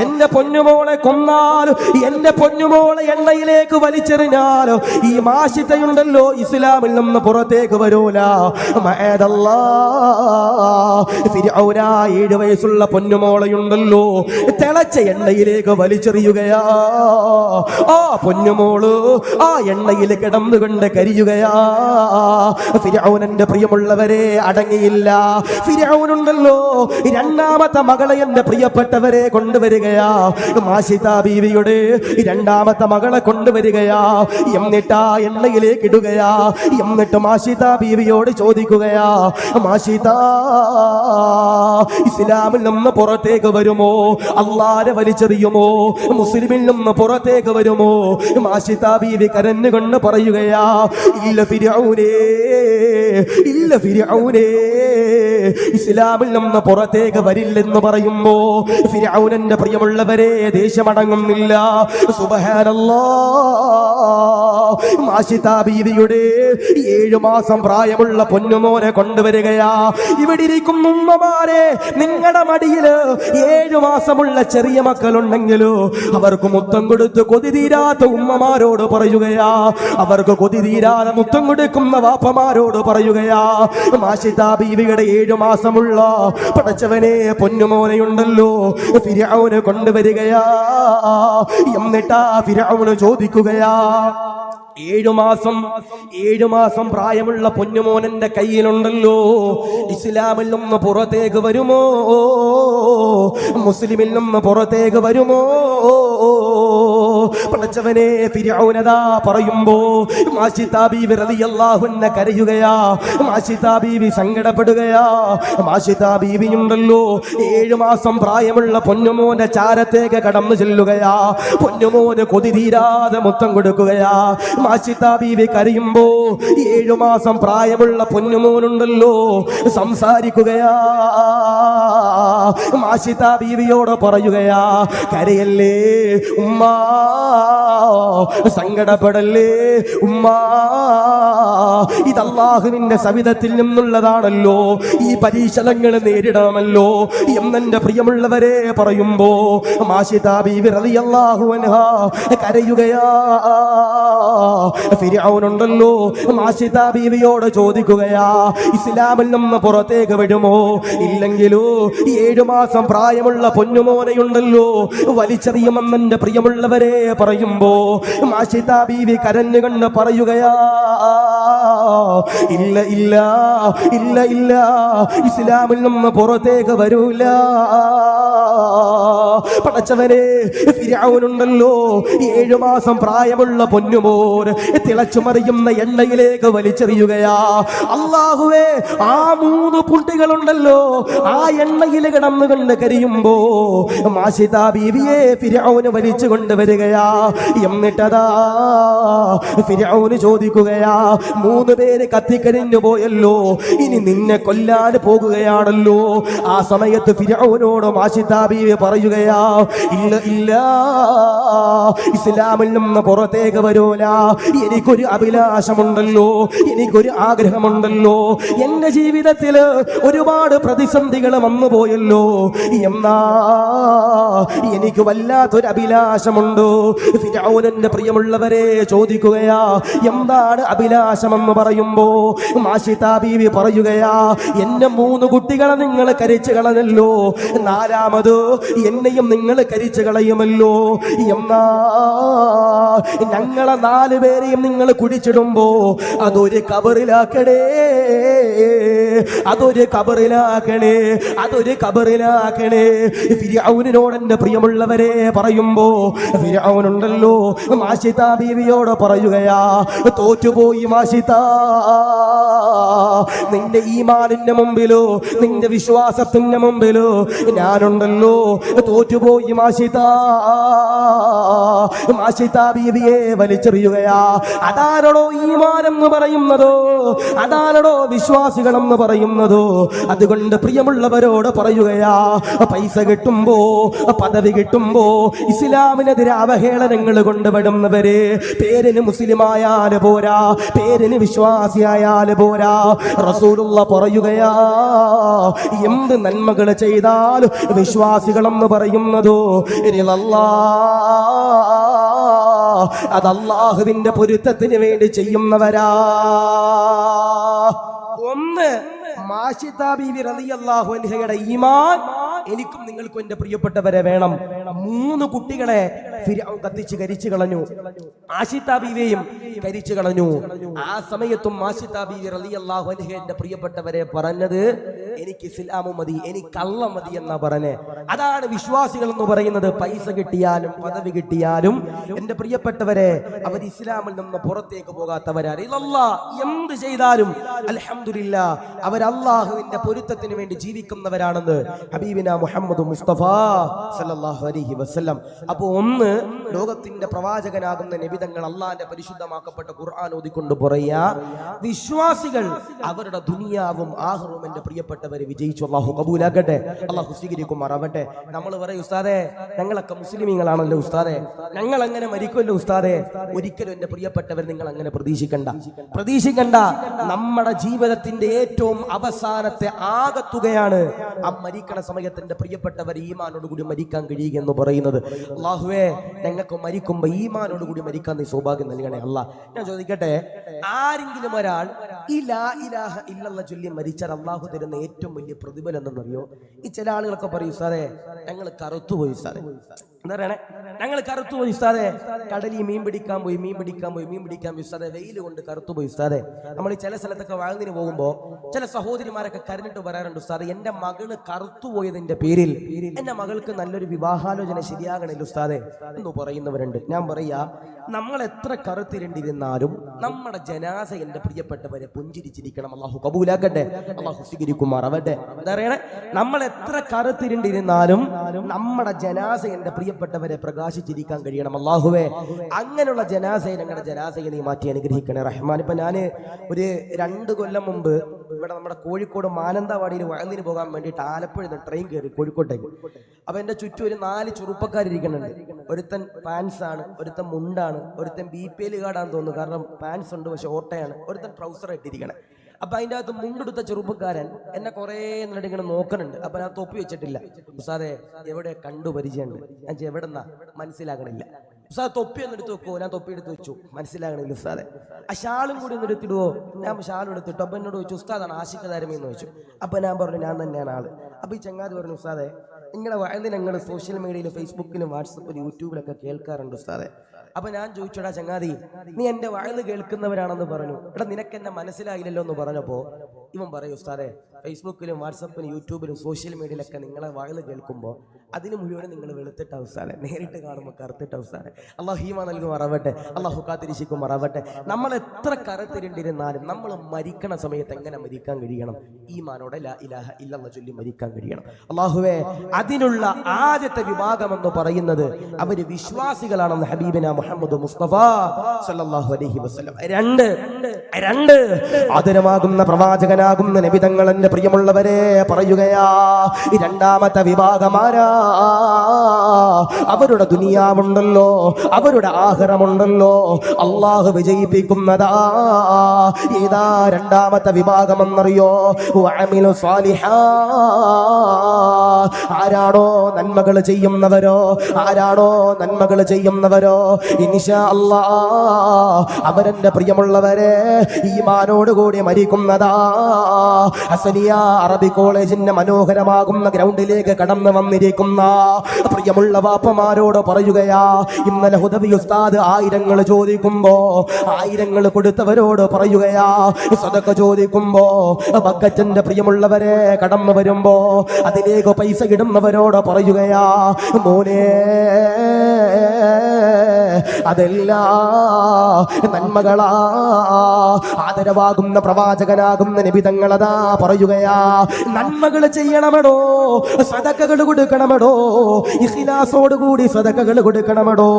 എന്റെ പൊന്നുമോളെ കൊന്നാലും, എന്റെ പൊന്നുമോളെ എണ്ണയിലേക്ക് വലിച്ചെറിഞ്ഞാലോ ഈ മാഷിതയുണ്ടല്ലോ ഇസ്ലാമിൽ നിന്ന് പുറത്തേക്ക് വരൂല. ഫിർഔന 7 വയസ്സുള്ള പൊന്നുമോളയുണ്ടല്ലോ തിളച്ച എണ്ണയിലേക്ക് വലിച്ചെറിയുകയാ. ആ പൊന്നുമോള് ആ എണ്ണയിൽ കിടന്നുകൊണ്ട് കരിയുകയാ. ഫിർഔനന്റെ പ്രിയമുള്ളവരെ അടങ്ങിയില്ല. ഫിർഔനുണ്ടല്ലോ 2ാമത്തെ മകളെ എന്റെ പ്രിയപ്പെട്ടവരെ കൊണ്ടുവരികയാ. മാഷിത ബീവിയുടെ 2ാമത്തെ മകളെ കൊണ്ടുവരികയാ. എന്നിട്ട് ആ എണ്ണയിലേക്ക് ഇടുകയാ. എന്നിട്ട് മാഷിത ബീവിയോട് ചോദിക്കുകയാ, മാഷിത ഇസ്ലാമിൽ നിന്ന് പുറത്തേക്ക് വരുമോ, അല്ലാഹനെ വലിച്ചെറിയുമോ, മുസ്ലിമിൽ നിന്ന് പുറത്തേക്ക് വരുമോ? മാഷിത ബീവി കരഞ്ഞുകൊണ്ട് പറയുകയാ, ഇല്ല ഫിർഔനേ, ഇല്ല ഫിർഔനേ, ഇസ്ലാമിൽ നിന്ന് പുറത്തേക്ക് വരില്ലെന്ന് പറയുമ്പോ ഫിർഔനന്റെ പ്രിയമുള്ളവരെ ദേഷ്യമടങ്ങുന്നില്ല. സുബ്ഹാനല്ലാഹ്. മാഷിത ബീവിയുടെ 7 മാസം പ്രായമുള്ള പൊന്നുമോനെ കൊണ്ടുവരികയാ. ഇവിടെ ഇരിക്കുന്ന ഉമ്മമാരെ, നിങ്ങളുടെ മടിയില് 7 മാസമുള്ള ചെറിയ മക്കളുണ്ടെങ്കിലോ അവർക്ക് മുത്തം കൊടുത്ത് കൊതി തീരാത്ത ഉമ്മമാരോട് പറയുകയാ, അവർക്ക് കൊതി തീരാതെ മുത്തം കൊടുക്കുന്ന വാപ്പമാരോട് പറയുകയാ, മാഷിത ബീവിയുടെ 7 മാസമുള്ള പടച്ചവനെ പൊന്നുമോനെയുണ്ടല്ലോ ഫിർഔന് കൊണ്ടുവരികയാ. എന്നിട്ടാ ഫിർഔന് ചോദിക്കുകയാ, 7 മാസം പ്രായമുള്ള പൊന്നുമോനന്റെ കയ്യിലുണ്ടല്ലോ ഇസ്ലാമിൽ നിന്ന് പുറത്തേക്ക് വരുമോ, മുസ്ലിമിൽ നിന്ന് പുറത്തേക്ക് വരുമോ? പടച്ചവനെ ഫിർഔനദാ പറയുമ്പോ മാഷിത ബീവി റളിയല്ലാഹു അൻഹ കരയുകയാ. മാഷിത ബീവി സങ്കടപ്പെടുകയാ. മാഷിത ബീവിയുണ്ടല്ലോ 7 മാസം പ്രായമുള്ള പൊന്നുമോന്റെ ചാരത്തേക്ക് കടന്നു ചെല്ലുകയാ. പൊന്നുമോന് കൊതി തീരാതെ മുത്തം കൊടുക്കുകയാ. മാഷിത ബീവി കരയുമ്പോ 7 മാസം പ്രായമുള്ള പൊന്നുമോനുണ്ടല്ലോ സംസാരിക്കുകയാ. മാഷിത ബീവിയോട് പറയുകയാ, കരയല്ലേ ഉമ്മ, സങ്കടപ്പെടല്ലേ ഉമ്മ, ഇത് അല്ലാഹുവിന്റെ സവിധത്തിൽ നിന്നുള്ളതാണല്ലോ, ഈ പരീക്ഷണങ്ങൾ നേരിടാമല്ലോ എന്നെന്റെ പ്രിയമുള്ളവരെ പറയുമ്പോ മാഷിത ബീവി റളിയല്ലാഹു അൻഹ കരയുകയാ. ഫിർഔനുണ്ടല്ലോ മാഷിത ബീവിയോട് ചോദിക്കുകയാ, ഇസ്ലാമിൽ നിന്ന് പുറത്തേക്ക് വിടുമോ, ഇല്ലെങ്കിലോ 7 മാസം പ്രായമുള്ള പൊന്നുമോനെയുണ്ടല്ലോ വലിച്ചെറിയുമെന്നെന്റെ പ്രിയമുള്ളവരെ പറയുമ്പോ മാഷിത ബീവി കരഞ്ഞുകൊണ്ട് പറയുകയാ, ഇല്ല ഇല്ല ഇല്ല ഇല്ല, ഇസ്ലാമിൽ നിന്ന് പുറത്തേക്ക് വരൂല. പടച്ചവനെ ഫിർഔനുണ്ടല്ലോ 7 മാസം പ്രായമുള്ള പൊന്നുമോൻ തിളച്ചു മറിയുന്ന എണ്ണയിലേക്ക് വലിച്ചെറിയുകയാ. അല്ലാഹുവേ, ആ 3 പുണ്ടികളുണ്ടല്ലോ ആ എണ്ണയിൽ കിടന്നുകൊണ്ട് കരിയുമ്പോ മാഷിത ബീവിയെ ഫിർഔന് വലിച്ചു കൊണ്ടുവരികയാ. എന്നിട്ടതാ ഫിർഔന് ചോദിക്കുകയാ, 3 പേര് കത്തിക്കരിഞ്ഞു പോയല്ലോ, ഇനി നിന്നെ കൊല്ലാൻ പോകുകയാണല്ലോ. ആ സമയത്ത് ഫിർഔനോട് മാഷിത ബീവി പറയുകയാ, ഇല്ല ഇല്ല, ഇസ്ലാമിൽ നിന്ന് പുറത്തേക്ക് വരൂല. എനിക്കൊരു അഭിലാഷമുണ്ടല്ലോ, എനിക്കൊരു ആഗ്രഹമുണ്ടല്ലോ. എന്റെ ജീവിതത്തില് ഒരുപാട് പ്രതിസന്ധികൾ വന്നു പോയല്ലോ. എന്നാ എനിക്ക് വല്ലാത്തൊരു അഭിലാഷമുണ്ട്. ഫിർഔനിന്റെ പ്രിയമുള്ളവരെ ചോദിക്കുകയാ, എന്താണ് അഭിലാഷമെന്ന് പറയുമ്പോ മാഷിതാ ബീവി പറയുകയാ, എന്നെ 3 കുട്ടികളെ നിങ്ങൾ കരിച്ചു കളഞ്ഞല്ലോ, 4ാമത് എന്നെയും നിങ്ങൾ കരിച്ചു കളയുമല്ലോ. എന്നാ ഞങ്ങളെ 4 പേരെയും നിങ്ങൾ കുഴിച്ചിടുമ്പോ അതൊരു കബറിലാക്കണേ, അതൊരു കബറിലാക്കണേ, അതൊരു കബറിലാക്കണേ. ഫിർഔനിനോട് എന്റെ പ്രിയമുള്ളവരെ പറയുമ്പോ ഫിർഔനുണ്ടല്ലോ മാഷിതാ ബീവിയോട് പറയുകയാ, തോറ്റുപോയി മാഷിതാ, നിന്റെ ഈമാനിന്റെ മുമ്പിലോ നിന്റെ വിശ്വാസത്തിന്റെ മുമ്പിലോ ഞാനുണ്ടല്ലോ, തോറ്റുപോയി മാഷിതാ. മാഷിതാ ബീവിയെ വലിച്ചെറിയുകയാ. അതാരടോ ഈമാനെന്ന് പറയുന്നതോ, അതാരടോ വിശ്വാസികളെന്ന് പറയുന്നതോ? അതുകൊണ്ട് പ്രിയമുള്ളവരോട് പറയുകയാ, പൈസ കിട്ടുമ്പോ പദവി കിട്ടുമ്പോ ഇസ്ലാമിനെതിരെ അവഹേളനങ്ങൾ കൊണ്ടുവിടുന്നവര് പേരിന് മുസ്ലിമായാല് പോരാ, പേരിന് വിശ്വാസിയായാല് പോരാ. റസൂലുള്ള പറയുകയാ, എന്ത് നന്മകൾ ചെയ്താലും വിശ്വാസികളെന്ന് പറയുന്നതോ അത് അല്ലാഹുവിന്റെ പൊരുത്തത്തിന് വേണ്ടി ചെയ്യുന്നവരാ. ഒന്ന് മാഷിതാ ബീവി റളിയല്ലാഹു അൻഹയുടെ ഈമാൻ എനിക്കും നിങ്ങൾക്കും എന്റെ പ്രിയപ്പെട്ടവരെ വേണം. 3 കുട്ടികളെ ഫിർഔൻ കത്തിച്ച് കരിച്ചു കളഞ്ഞു, മാഷിതാ ബീവിയെയും കരിച്ചു കളഞ്ഞു. ആ സമയത്തും മാഷിതാ ബീവി റളിയല്ലാഹു അൻഹ എന്റെ പ്രിയപ്പെട്ടവരെ പറഞ്ഞത്, എനിക്ക് ഇസ്ലാമു മതി, എനിക്ക് അല്ലാഹ് മതി എന്നാ പറഞ്ഞേ. അതാണ് വിശ്വാസികൾ എന്ന് പറയുന്നത്. പൈസ കിട്ടിയാലും പദവി കിട്ടിയാലും എന്റെ പ്രിയപ്പെട്ടവരെ അവർ ഇസ്ലാമിൽ നിന്ന് പുറത്തേക്ക് പോകാത്തവരാണ്. എന്ത് ചെയ്താലും അൽഹംദുലില്ലാഹ് അവർ അല്ലാഹുവിന്റെ പൊരുത്തത്തിന് വേണ്ടി ജീവിക്കുന്നവരാണെന്ന് ഹബീബിന മുഹമ്മദ് മുസ്തഫ സല്ലല്ലാഹു അലൈഹി വസല്ലം. അപ്പോൾ ഒന്ന്, ലോകത്തിന്റെ പ്രവാചകനാകുന്ന നബി തങ്ങൾ അള്ളാന്റെ പരിശുദ്ധമാക്കപ്പെട്ട ഖുർആൻ ഓതിക്കൊണ്ട് പറയാ, വിശ്വാസികൾ അവരുടെ ദുനിയാവും ആഖിറവും എന്റെ പ്രിയപ്പെട്ടവരെ വിജയിച്ചു. അല്ലാഹു കബൂലാക്കട്ടെ, അല്ലാഹു സ്വീകരിക്കുമാറാവട്ടെ. നമ്മൾ പറയും, ഉസ്താദേ ഞങ്ങളൊക്കെ മുസ്ലിമീങ്ങളാണല്ലോ ഉസ്താദേ, ഞങ്ങൾ അങ്ങനെ മരിക്കുമല്ലോ ഉസ്താദേ. ഒരിക്കലും എന്റെ പ്രിയപ്പെട്ടവർ നിങ്ങൾ അങ്ങനെ പ്രതീക്ഷിക്കണ്ട. നമ്മുടെ ജീവിതത്തിന്റെ ഏറ്റവും അവസാനത്തെ ആകത്തുകയാണ് ആ മരിക്കണ സമയത്തിന്റെ പ്രിയപ്പെട്ടവർ ഈമാനോടുകൂടി മരിക്കാൻ കഴിയുക എന്ന് പറയുന്നത്. അല്ലാഹുവേ, ഞങ്ങൾക്ക് മരിക്കുമ്പോ ഈമാനോടുകൂടി മരിക്കാൻ നീ സൗഭാഗ്യം നൽകണേ അല്ലാ. ഞാൻ ചോദിക്കട്ടെ, ആരെങ്കിലും ഒരാൾ ഈ ലാ ഇലാഹ ഇല്ലല്ലാഹ് ചൊല്ലി മരിച്ചാൽ അല്ലാഹു തരുന്ന ഏറ്റവും വലിയ പ്രതിഫലം എന്തെന്നറിയോ? ഈ ചില ആളുകളൊക്കെ പറയും, ഉസ്താദേ ഞങ്ങൾ കറുത്തുപോയി ഉസ്താദേ, എന്താ പറയണേ, ഞങ്ങൾ കറുത്തുപോയി ഉസ്താദേ, കടലിൽ മീൻ പിടിക്കാൻ പോയി ഉസ്താദേ, വെയിൽ കൊണ്ട് കറുത്തുപോയി ഉസ്താദേ. നമ്മൾ ഈ ചില സ്ഥലത്തൊക്കെ വാങ്ങുന്നതിന് പോകുമ്പോ ചില സഹോദരിമാരൊക്കെ കരഞ്ഞിട്ട് പറയാറുണ്ട്, ഉസ്താദ് എന്റെ മകള് കറുത്തുപോയതിന്റെ പേരിൽ എന്റെ മകൾക്ക് നല്ലൊരു വിവാഹാലോചന ശരിയാകണില്ല ഉസ്താദേ എന്ന് പറയുന്നവരുണ്ട്. ഞാൻ പറയാ, നമ്മൾ എത്ര കറുത്തിരണ്ടിരുന്നാലും നമ്മുടെ ജനാസ എന്റെ പ്രിയപ്പെട്ടവരെ പുഞ്ചിരിച്ചിരിക്കണം. അല്ലാഹു കബൂലാക്കട്ടെ, അല്ലാഹു സ്വീകരിക്കുമാറാവട്ടെ. എന്താ പറയണേ, നമ്മൾ എത്ര കറുത്തിരണ്ടിരുന്നാലും നമ്മുടെ ജനാസ എന്റെ പ്രിയപ്പെട്ടവരെ പ്രകാശിച്ചിരിക്കാൻ കഴിയണം. അല്ലാഹുവേ, അങ്ങനെയുള്ള ജനാസയെ ഞങ്ങളുടെ ജനാസയെ നീ മാറ്റി അനുഗ്രഹിക്കണേ റഹ്മാൻ. ഇപ്പൊ ഞാന് ഒരു 2 കൊല്ലം മുമ്പ് ഇവിടെ നമ്മുടെ കോഴിക്കോട് മാനന്തവാടിയിൽ വഴന്നിന് പോകാൻ വേണ്ടിയിട്ട് ആലപ്പുഴ ട്രെയിൻ കയറി കോഴിക്കോട്ടേക്ക്. അപ്പൊ എന്റെ ചുറ്റും ഒരു 4 ചെറുപ്പക്കാരിരിക്കുന്നുണ്ട്. ഒരുത്തൻ പാൻസ് ആണ്, ഒരുത്തൻ മുണ്ടാണ്, ഒരുത്തൻ BPL കാർഡാന്ന് തോന്നുന്നു, കാരണം പാൻസ് ഉണ്ട് പക്ഷെ ഓട്ടയാണ്, ഒരുത്തൻ ട്രൗസർ ഇട്ടിരിക്കണേ. അപ്പൊ അതിൻ്റെ അകത്ത് മുണ്ടെടുത്ത ചെറുപ്പക്കാരൻ എന്നെ കുറെ നേരം ഇങ്ങനെ നോക്കണുണ്ട്. അപ്പൊ ഞാൻ തൊപ്പി വെച്ചിട്ടില്ല. ഉസ്താദേ എവിടെ കണ്ടു പരിചയമുണ്ട്? ഞാൻ എവിടെന്നാ മനസ്സിലാകണില്ല. ഉസ്താദ് തൊപ്പി ഒന്ന് എടുത്ത് വെക്കുവോ? ഞാൻ തൊപ്പി എടുത്ത് വെച്ചു, മനസ്സിലാകണില്ല ഉസ്താദെ. ആ ഷാളും കൂടി ഒന്ന് എടുത്തിടുവോ? ഞാൻ ഷാളും എടുത്തിട്ടു. അപ്പൊ എന്നോട് ചോദിച്ചു, ഉസ്താദാണ് ആഷിഖ് താരമെന്ന് ചോദിച്ചു. അപ്പൊ ഞാൻ പറഞ്ഞു ഞാൻ തന്നെയാണ് ആള്. അപ്പൊ ഈ ചങ്ങാതി പറഞ്ഞു, ഉസ്താദെ നിങ്ങളെ വയലിന് ഞങ്ങൾ സോഷ്യൽ മീഡിയയിൽ ഫേസ്ബുക്കിലും വാട്സപ്പിലും യൂട്യൂബിലൊക്കെ കേൾക്കാറുണ്ട് ഉസ്താദെ. അപ്പൊ ഞാൻ ചോദിച്ചോടാ ചങ്ങാതി, നീ എന്റെ വയല് കേൾക്കുന്നവരാണെന്ന് പറഞ്ഞു, എടാ നിനക്ക് എന്നെ മനസ്സിലായില്ലല്ലോ എന്ന് പറഞ്ഞപ്പോ ഇവൻ പറയും, ഉസ്താദെ ഫേസ്ബുക്കിലും വാട്സപ്പിലും യൂട്യൂബിലും സോഷ്യൽ മീഡിയയിലൊക്കെ നിങ്ങളെ വയല് കേൾക്കുമ്പോൾ അതിന് മുഴുവൻ നിങ്ങൾ വെളുത്തിട്ട അവസ്ഥാനെ, നേരിട്ട് കാണുമ്പോൾ കറുത്തിട്ട അവസ്ഥാനെ. അള്ളാഹു ഹീമ നൽകുമാറാവട്ടെ, അള്ളാഹു കാത്തിരിശിക്കുമാറാവട്ടെ. നമ്മൾ എത്ര കറുത്തിരണ്ടിരുന്നാലും നമ്മൾ മരിക്കണ സമയത്ത് എങ്ങനെ മരിക്കാൻ കഴിയണം? ഈമാനോടെ ലാ ഇലാഹ ഇല്ലല്ലാഹ് ചൊല്ലി മരിക്കാൻ കഴിയണം. അള്ളാഹുവേ, അതിനുള്ള ആദ്യത്തെ വിഭാഗം എന്ന് പറയുന്നത് അവര് വിശ്വാസികളാണെന്ന് ഹബീബിന മുഹമ്മദ് മുസ്തഫ സല്ലല്ലാഹു അലൈഹി വസല്ലം. രണ്ട് ആദരമാകുന്ന പ്രവാചകൻ പ്രവാചകനാകുന്ന നബി തങ്ങളുടെ പ്രിയമുള്ളവരെ പറയുകയാ, രണ്ടാമത്തെ വിഭാഗമാരാ, അവരുടെ ദുനിയാവുണ്ടല്ലോ, അവരുടെ ആഖിറമുണ്ടല്ലോ, അള്ളാഹു വിജയിപ്പിക്കുന്നതാ. ഏതാ രണ്ടാമത്തെ വിഭാഗമെന്നറിയോ? വഅമിലു സ്വാലിഹാ, ആരാണോ നന്മകൾ ചെയ്യുന്നവരോ, ആരാണോ നന്മകൾ ചെയ്യുന്നവരോ ഇൻഷാ അല്ലാഹ് അവരെന്റെ പ്രിയമുള്ളവരെ ഈമാനോടുകൂടി മരിക്കുന്നതാ. ഹസനിയ അറബി കോളേജിന്റെ മനോഹരമാകുന്ന ഗ്രൗണ്ടിലേക്ക് കടന്നു വന്നിരിക്കുന്ന പ്രിയമുള്ള വാപ്പമാരോട് പറയുകയാ, ഇന്നലെ ഹുദവി ഉസ്താദ് 1000 ചോദിക്കുമ്പോ 1000 കൊടുത്തവരോട് പറയുകയാ, സദഖ ചോദിക്കുമ്പോ ബക്കറ്റിന്റെ പ്രിയമുള്ളവരെ കടന്നു വരുമ്പോ അതിലേക്ക് പൈസ ഇടുന്നവരോട് പറയുകയാ, മോനെ അതെല്ലാ നന്മകളാ. ആദരവാകുന്ന പ്രവാചകനാകുന്ന നബി തങ്ങളതാ പറയുകയാ, നന്മകൾ ചെയ്യണമെടോ, സദഖകൾ കൊടുക്കണമെടോ, ഇഖ്ലാസോടുകൂടി സദഖകൾ കൊടുക്കണമെടോ.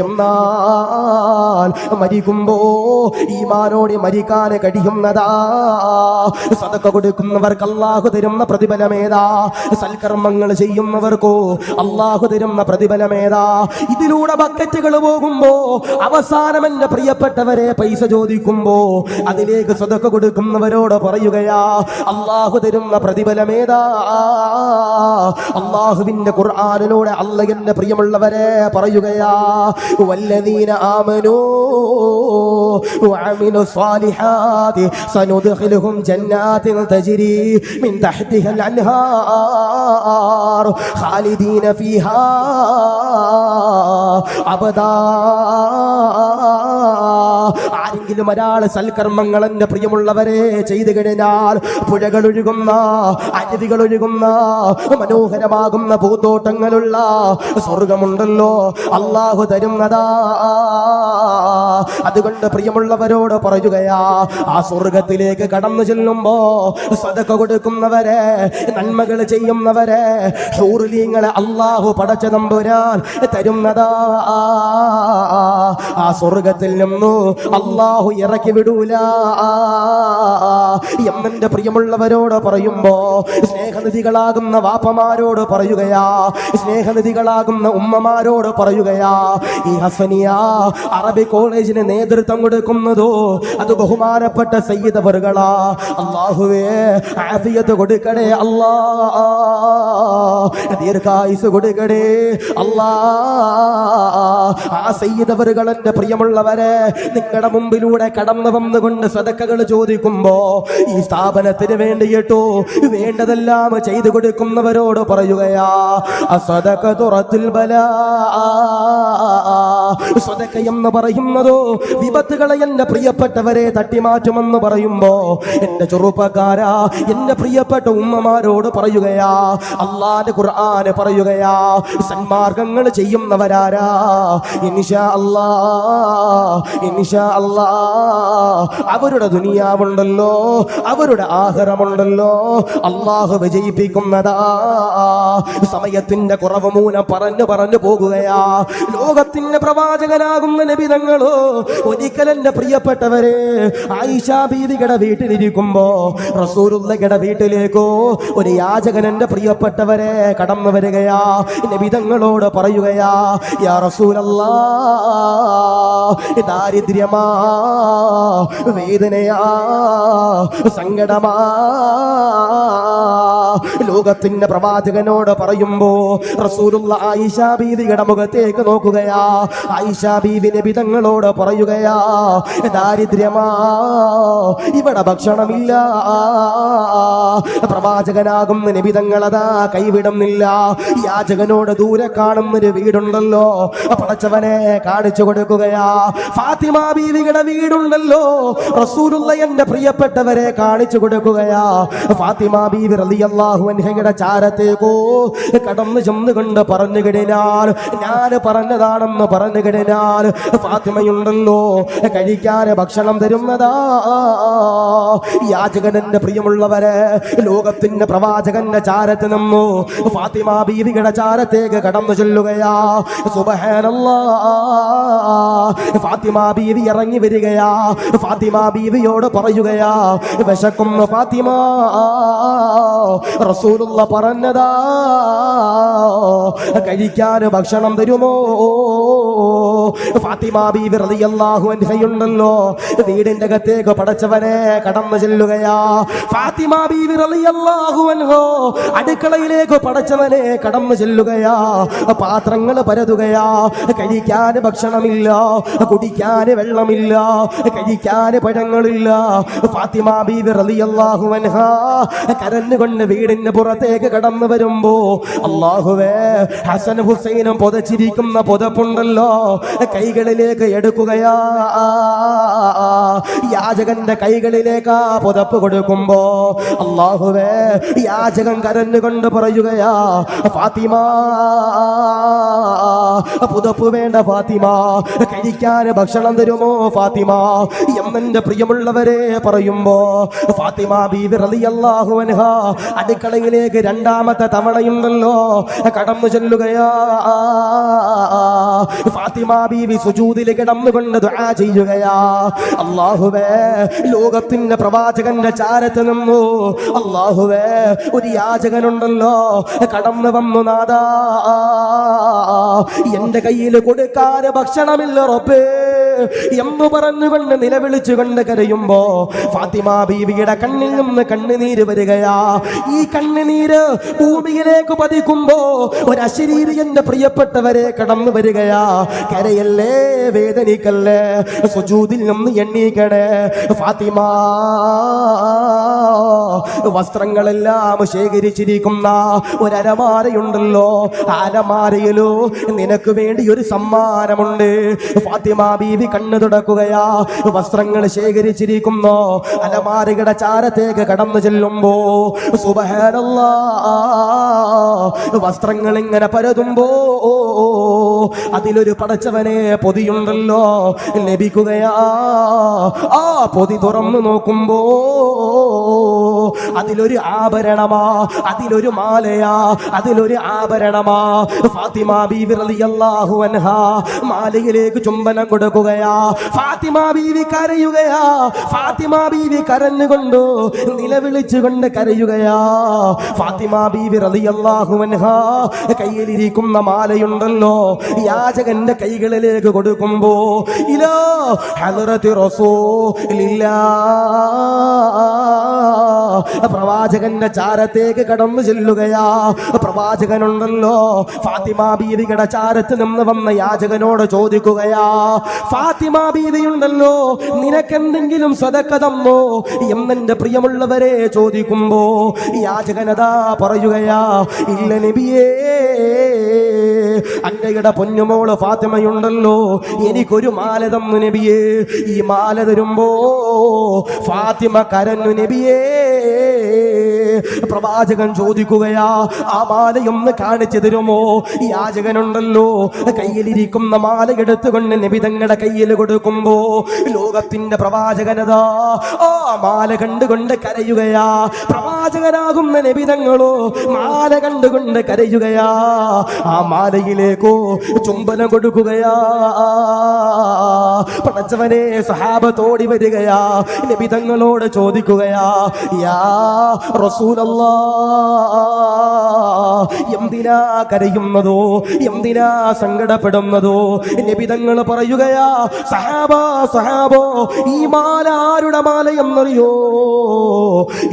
എന്നാൽ മരിക്കുമ്പോ ഈമാനോടെ മരിക്കാൻ കഴിയുന്നതാ. സദഖ കൊടുക്കുന്നവർക്ക് അല്ലാഹു തരുന്ന പ്രതിഫലമേതാ? സൽക്കർമ്മങ്ങൾ ചെയ്യുന്നവർക്കോ അല്ലാഹു തരുന്ന പ്രതിഫലമേതാ? ഇതിലൂടെ ബക്കറ്റുകൾ പോകുമ്പോ അവസാനം എന്റെ പ്രിയപ്പെട്ടവരെ പൈസ ചോദിക്കുമ്പോ അതിലേക്ക് സദഖ കൊടുക്കുന്നവരോട് പറയുകയാ, അല്ലാഹു തരുന്ന പ്രതിഫലമേതാ? അല്ലാഹുവിന്റെ ഖുർആനിലൂടെ അല്ലാഹു എന്റെ പ്രിയമുള്ളവരെ പറയുകയാ, വല്ലദീന ആമനൂ വഅമിലു സ്വാലിഹാതി സനുദ്ഖിലുഹും ജന്നാത്തിൻ തജ്രി മിൻ തഹ്തിഹൽ അൻഹാർ ഖാലിദീന ഫീഹാ അബദാ. ആരെങ്കിലും ഒരാൾ സൽക്കർമ്മങ്ങൾ എന്റെ പ്രിയമുള്ളവരെ ചെയ്തു കഴിഞ്ഞാൽ പുഴകൾ ഒഴുകുന്ന, അരുവികൾ ഒഴുകുന്ന, മനോഹരമാകുന്ന പൂന്തോട്ടങ്ങളുള്ള സ്വർഗമുണ്ടല്ലോ, അല്ലാഹു തരുന്നതാ. അതുകൊണ്ട് പ്രിയമുള്ളവരോട് പറയുകയാ, ആ സ്വർഗത്തിലേക്ക് കടന്നു ചെല്ലുമ്പോ സദഖ കൊടുക്കുന്നവരെ, നന്മകൾ ചെയ്യുന്നവരെ, ഹൂറിലീങ്ങളെ അല്ലാഹു പടച്ച തമ്പുരാൻ തരുന്നതാ. ആ സ്വർഗത്തിൽ നിന്നു അല്ലാഹു ഇറക്കി വിടൂല എന്നെ പ്രിയമുള്ളവരോട് പറയുമ്പോ, സ്നേഹനിധികളാകുന്ന വാപ്പമാരോട് പറയുകയാ, സ്നേഹനിധികളാകുന്ന ഉമ്മമാരോട് പറയുകയാ, ഈ ഹസനിയ അറബി കോളേജിന് നേതൃത്വം കൊടുക്കുന്നതോ അത് ബഹുമാനപ്പെട്ട സയ്യിദ് അവറുകളാ. അല്ലാഹുവേ ആഫിയത്ത് കൊടുക്കണേ അല്ലാ, ദീർഘായുസ് കൊടുക്കണേ അല്ലാ. ആ സയ്യിദ് അവറുകൾ എന്റെ പ്രിയമുള്ളവരെ നിങ്ങളുടെ മുമ്പിലൂടെ കടന്നു വന്നുകൊണ്ട് സദഖകൾ ചോദിക്കുമ്പോ ഈ സ്ഥാപനത്തിന് വേണ്ടിയിട്ടോ വേണ്ടതെല്ലാം ചെയ്തു കൊടുക്കുന്നവരോട് പറയുകയാ, അസദഖതുറത്തുൽ ബലാ. സദഖ എന്ന് പറയുന്നതോ വിപത്തുകളെ എന്റെ പ്രിയപ്പെട്ടവരെ തട്ടിമാറ്റുമെന്ന് പറയുമ്പോ എന്റെ ചെറുപ്പക്കാരാ, എന്റെ പ്രിയപ്പെട്ട ഉമ്മമാരോട് പറയുകയാ, അല്ലാഹുവിന്റെ ഖുർആൻ പറയുകയാ, സന്മാർഗങ്ങൾ ചെയ്യുന്നവരാരാ ഇൻഷാ അല്ലാഹ്, ഇൻഷാ അല്ലാഹ് അവരുടെ ദുനിയാവുണ്ടല്ലോ, അവരുടെ ആഖിറമുണ്ടല്ലോ, അല്ലാഹു വിജയിപ്പിക്കുന്നതാ. സമയത്തിന്റെ കുറവ് മൂലം പറഞ്ഞു പോകുകയാ. ലോകത്തിന്റെ പ്രവാചകനാകുന്ന നബി തങ്ങളോ ഒരിക്കൽ എന്റെ പ്രിയപ്പെട്ടവരെ ആയിഷ ബീവിയുടെ വീട്ടിലിരിക്കുമ്പോ റസൂലുള്ളാഹിയുടെ വീട്ടിലേക്കോ ഒരു യാചകൻ എന്റെ പ്രിയപ്പെട്ടവരെ കടന്നു വരികയാ. നബി തങ്ങളോട് പറയുകയാ, യാ റസൂലല്ലാഹ്, ദാരിദ്ര്യമാ, വേദനയാ, സങ്കടമാ. ലോകത്തിന്റെ പ്രവാചകനോട് പറയുമ്പോ റസൂലുള്ളാഹി ആയിഷ ബീവിയുടെ മുഖത്തേക്ക് നോക്കുകയാ. ആയിഷ ബീവി നബി തങ്ങളോട് പറയുകയാ, ദാരിദ്ര്യമാ, ഇവിടെ ഭക്ഷണമില്ല. പ്രവാചകനാകുന്ന നബി തങ്ങളതാ കൈവിടുന്നില്ല. യാചകനോട് ദൂരെ കാണുന്നൊരു വീടുണ്ടല്ലോ, പടച്ചവനെ കാണിച്ചു കൊടുക്കുകയാ. ഫാത്തിമ ബീവിയുടെ വീടുണ്ടല്ലോ, റസൂലുള്ള എന്റെ പ്രിയപ്പെട്ടവരെ കാണിച്ചു കൊടുക്കുകയാ. ഫാത്തിമ ബീവി റളിയല്ലാഹു റളിയല്ലാഹു അൻഹയുടെ ചാരത്തേക്കോ കടന്നു ചെന്നുകൊണ്ട് പറഞ്ഞു കഴിഞ്ഞാൽ, ഞാൻ പറഞ്ഞതാണെന്ന് പറഞ്ഞു കഴിഞ്ഞാൽ, ഫാത്തിമയുണ്ടല്ലോ കഴിക്കാൻ ഭക്ഷണം തരുന്നതാ. യാചകന്റെ പ്രിയമുള്ളവരെ, ലോകത്തിന്റെ പ്രവാചകന്റെ ചാരത്ത് നിന്നു ഫാത്തിമ ബീവിയുടെ ചാരത്തേക്ക് കടന്നു ചെല്ലുകയാ. സുബ്ഹാനല്ലാഹ്, ഫാത്തിമ ബീവി ഇറങ്ങി വരികയാ. ഫാത്തിമ ബീവിയോട് പറയുകയാ, വിശക്കുന്ന ഫാത്തിമ, റസൂലുള്ള പറഞ്ഞതാ കഴിക്കാൻ ഭക്ഷണം തരുമോ? ഫാത്തിമ ബീവി റളിയല്ലാഹു അൻഹയുണ്ടല്ലോ വീടിന്റെ അകത്തേക്ക് പടച്ചവനെ കടന്നു ചെല്ലുകയാ. ഫാത്തിമ ബീവി റളിയല്ലാഹു അൻഹ അടുക്കളയിലേക്ക് പടച്ചവനെ കടന്നു ചെല്ലുകയാ. പാത്രങ്ങൾ പരതുകയാ. കഴിക്കാൻ ഭക്ഷണമില്ല, കുടിക്കാൻ വെള്ളമില്ല, കഴിക്കാൻ പഴങ്ങളില്ല. ഫാത്തിമ ബീവി റളിയല്ലാഹു അൻഹ കരഞ്ഞുകൊണ്ട് വീടിന് പുറത്തേക്ക് കടന്നു വരുമ്പോ, അല്ലാഹുവേ, ഹസൻ ഹുസൈനും പുതച്ചിരിക്കുന്ന പുതപ്പുണ്ടല്ലോ കൈകളിലേക്ക് എടുക്കുകയാ. യാചകന്റെ കൈകളിലേക്ക് ആ പുതപ്പ് കൊടുക്കുമ്പോ, അല്ലാഹുവേ, യാചകൻ കരഞ്ഞുകൊണ്ട് പറയുകയാ, ഫാത്തിമ, പുതപ്പ് വേണ്ട ഫാത്തിമ, കഴിക്കാൻ ഭക്ഷണം തരുമോ ഫാത്തിമ എന്നെ പ്രിയമുള്ളവരെ പറയുമ്പോ, ഫാത്തിമ ബീവി റളിയല്ലാഹു അൻഹ അടുക്കളയിലേക്ക് രണ്ടാമത്തെ തവണയുണ്ടല്ലോ കടന്നു ചെല്ലുകയാ. ഫാത്തിമ ബീവി സുജൂദിൽ കിടന്നുകൊണ്ട് ദുആ ചെയ്യുകയാ. അല്ലാഹുവേ, ലോകത്തിന്റെ പ്രവാചകന്റെ ചാരത്ത് നിന്നു അല്ലാഹുവേ ഒരു യാചകനുണ്ടല്ലോ കടന്നു വന്നു, നാദാ എന്റെ കയ്യിൽ കൊടുക്കാൻ ഭക്ഷണമില്ല റബ്ബേ എന്ന് പറഞ്ഞുകൊണ്ട് നിലവിളിച്ചുകൊണ്ട് കരയുമ്പോ, ഫാത്തിമ ബീവിയുടെ കണ്ണിൽ നിന്ന് കണ്ണുനീര് വരികയാ. ഈ കണ്ണുനീര് ഭൂമിയിലേക്ക് പതിക്കുമ്പോ ഒരു അശരീരി എന്റെ പ്രിയപ്പെട്ടവരെ കടന്നു വരികയാ. കരയല്ലേ, വേദനിക്കല്ലേ, സുജൂദിൽ നിന്ന് എണ്ണീക്കണേ. ഫാത്തിമ വസ്ത്രങ്ങളെല്ലാം ശേഖരിച്ചിരിക്കുന്ന ഒരലമാരയുണ്ടല്ലോ, അലമാരയിലോ നിനക്ക് വേണ്ടി ഒരു സമ്മാനമുണ്ട്. ഫാത്തിമ ബീവി കണ്ണു തുടക്കുകയാ. വസ്ത്രങ്ങൾ ശേഖരിച്ചിരിക്കുന്നു അലമാരയുടെ ചാരത്തേക്ക് കടന്നു ചെല്ലുമ്പോ, സുബ്ഹാനല്ലാഹ്, വസ്ത്രങ്ങൾ ഇങ്ങനെ പരതുമ്പോ അതിലൊരു പടച്ചവനെ പൊതിയുണ്ടല്ലോ ലഭിക്കുകയാ. ആ പൊതി തുറന്നു നോക്കുമ്പോ അതിലൊരു ആഭരണമാ, അതിലൊരു മാലയാ, അതിലൊരു ആഭരണമാ. ഫാത്തിമ ബീവി റളിയല്ലാഹു അൻഹ മാലയിലേക്ക് ചുംബനം കൊടുക്കുകയാ. ഫാത്തിമ ബീവി കരയുകയാ. ഫാത്തിമ ബീവി കരഞ്ഞുകൊണ്ട് നിലവിളിച്ചുകൊണ്ട് കരയുകയാ. ഫാത്തിമ ബീവി റളിയല്ലാഹു അൻഹ കയ്യിലിരിക്കുന്ന മാലയുണ്ടല്ലോ യാചകന്റെ കൈകളിലേക്ക് കൊടുക്കുമ്പോ, ഇലാ ഹളറത്തി റസൂലില്ലാഹ്, പ്രവാചകന്റെ ചാരത്തേക്ക് കടന്നു ചെല്ലുകയാ. പ്രവാചകനുണ്ടല്ലോ ഫാത്തിമ ബീവിയുടെ ചാരത്ത് നിന്ന് വന്ന യാചകനോട് ചോദിക്കുകയാ, ഫാത്തിമ ബീവിയുണ്ടല്ലോ നിനക്കെന്തെങ്കിലും സദക്ക തന്നോ എന്നെ പ്രിയമുള്ളവരെ ചോദിക്കുമ്പോ, യാചകനതാ പറയുകയാ, ഇല്ല നബിയേ, അങ്ങയുടെ പൊന്നുമോള് ഫാത്തിമയുണ്ടല്ലോ എനിക്കൊരു മാല തന്നു നബിയേ. ഈ മാല തരുമ്പോ ഫാത്തിമ കരഞ്ഞു നബിയേ. പ്രവാചകൻ ചോദിക്കുകയാ, ആ മാലയൊന്ന് കാണിച്ചു തരുമോ? യാചകനുണ്ടല്ലോ കയ്യിലിരിക്കുന്ന മാല എടുത്തുകൊണ്ട് നബി തങ്ങളുടെ കയ്യിൽ കൊടുക്കുമ്പോ, ലോകത്തിന്റെ പ്രവാചകനതാ ആ മാല കണ്ടുകൊണ്ട് കരയുകയാ. പ്രവാചകനാകുന്ന നബി തങ്ങളോ മാല കണ്ടുകൊണ്ട് കരയുകയാ. ആ മാലയിലേക്കോ ചുംബനം കൊടുക്കുകയാ. പടച്ചവനെ, സഹാബത്തോടി വരികയാ. നബി തങ്ങളോട് ചോദിക്കുകയാ, യാ റസൂലല്ലാഹ്, എന്തിനാ കരയുന്നതോ, എന്തിനാ സങ്കടപ്പെടുന്നതോ? നബി തങ്ങൾ പറയുകയാ, സഹാബോ, ഈ മാല ആരുടെ മാല എന്നറിയോ?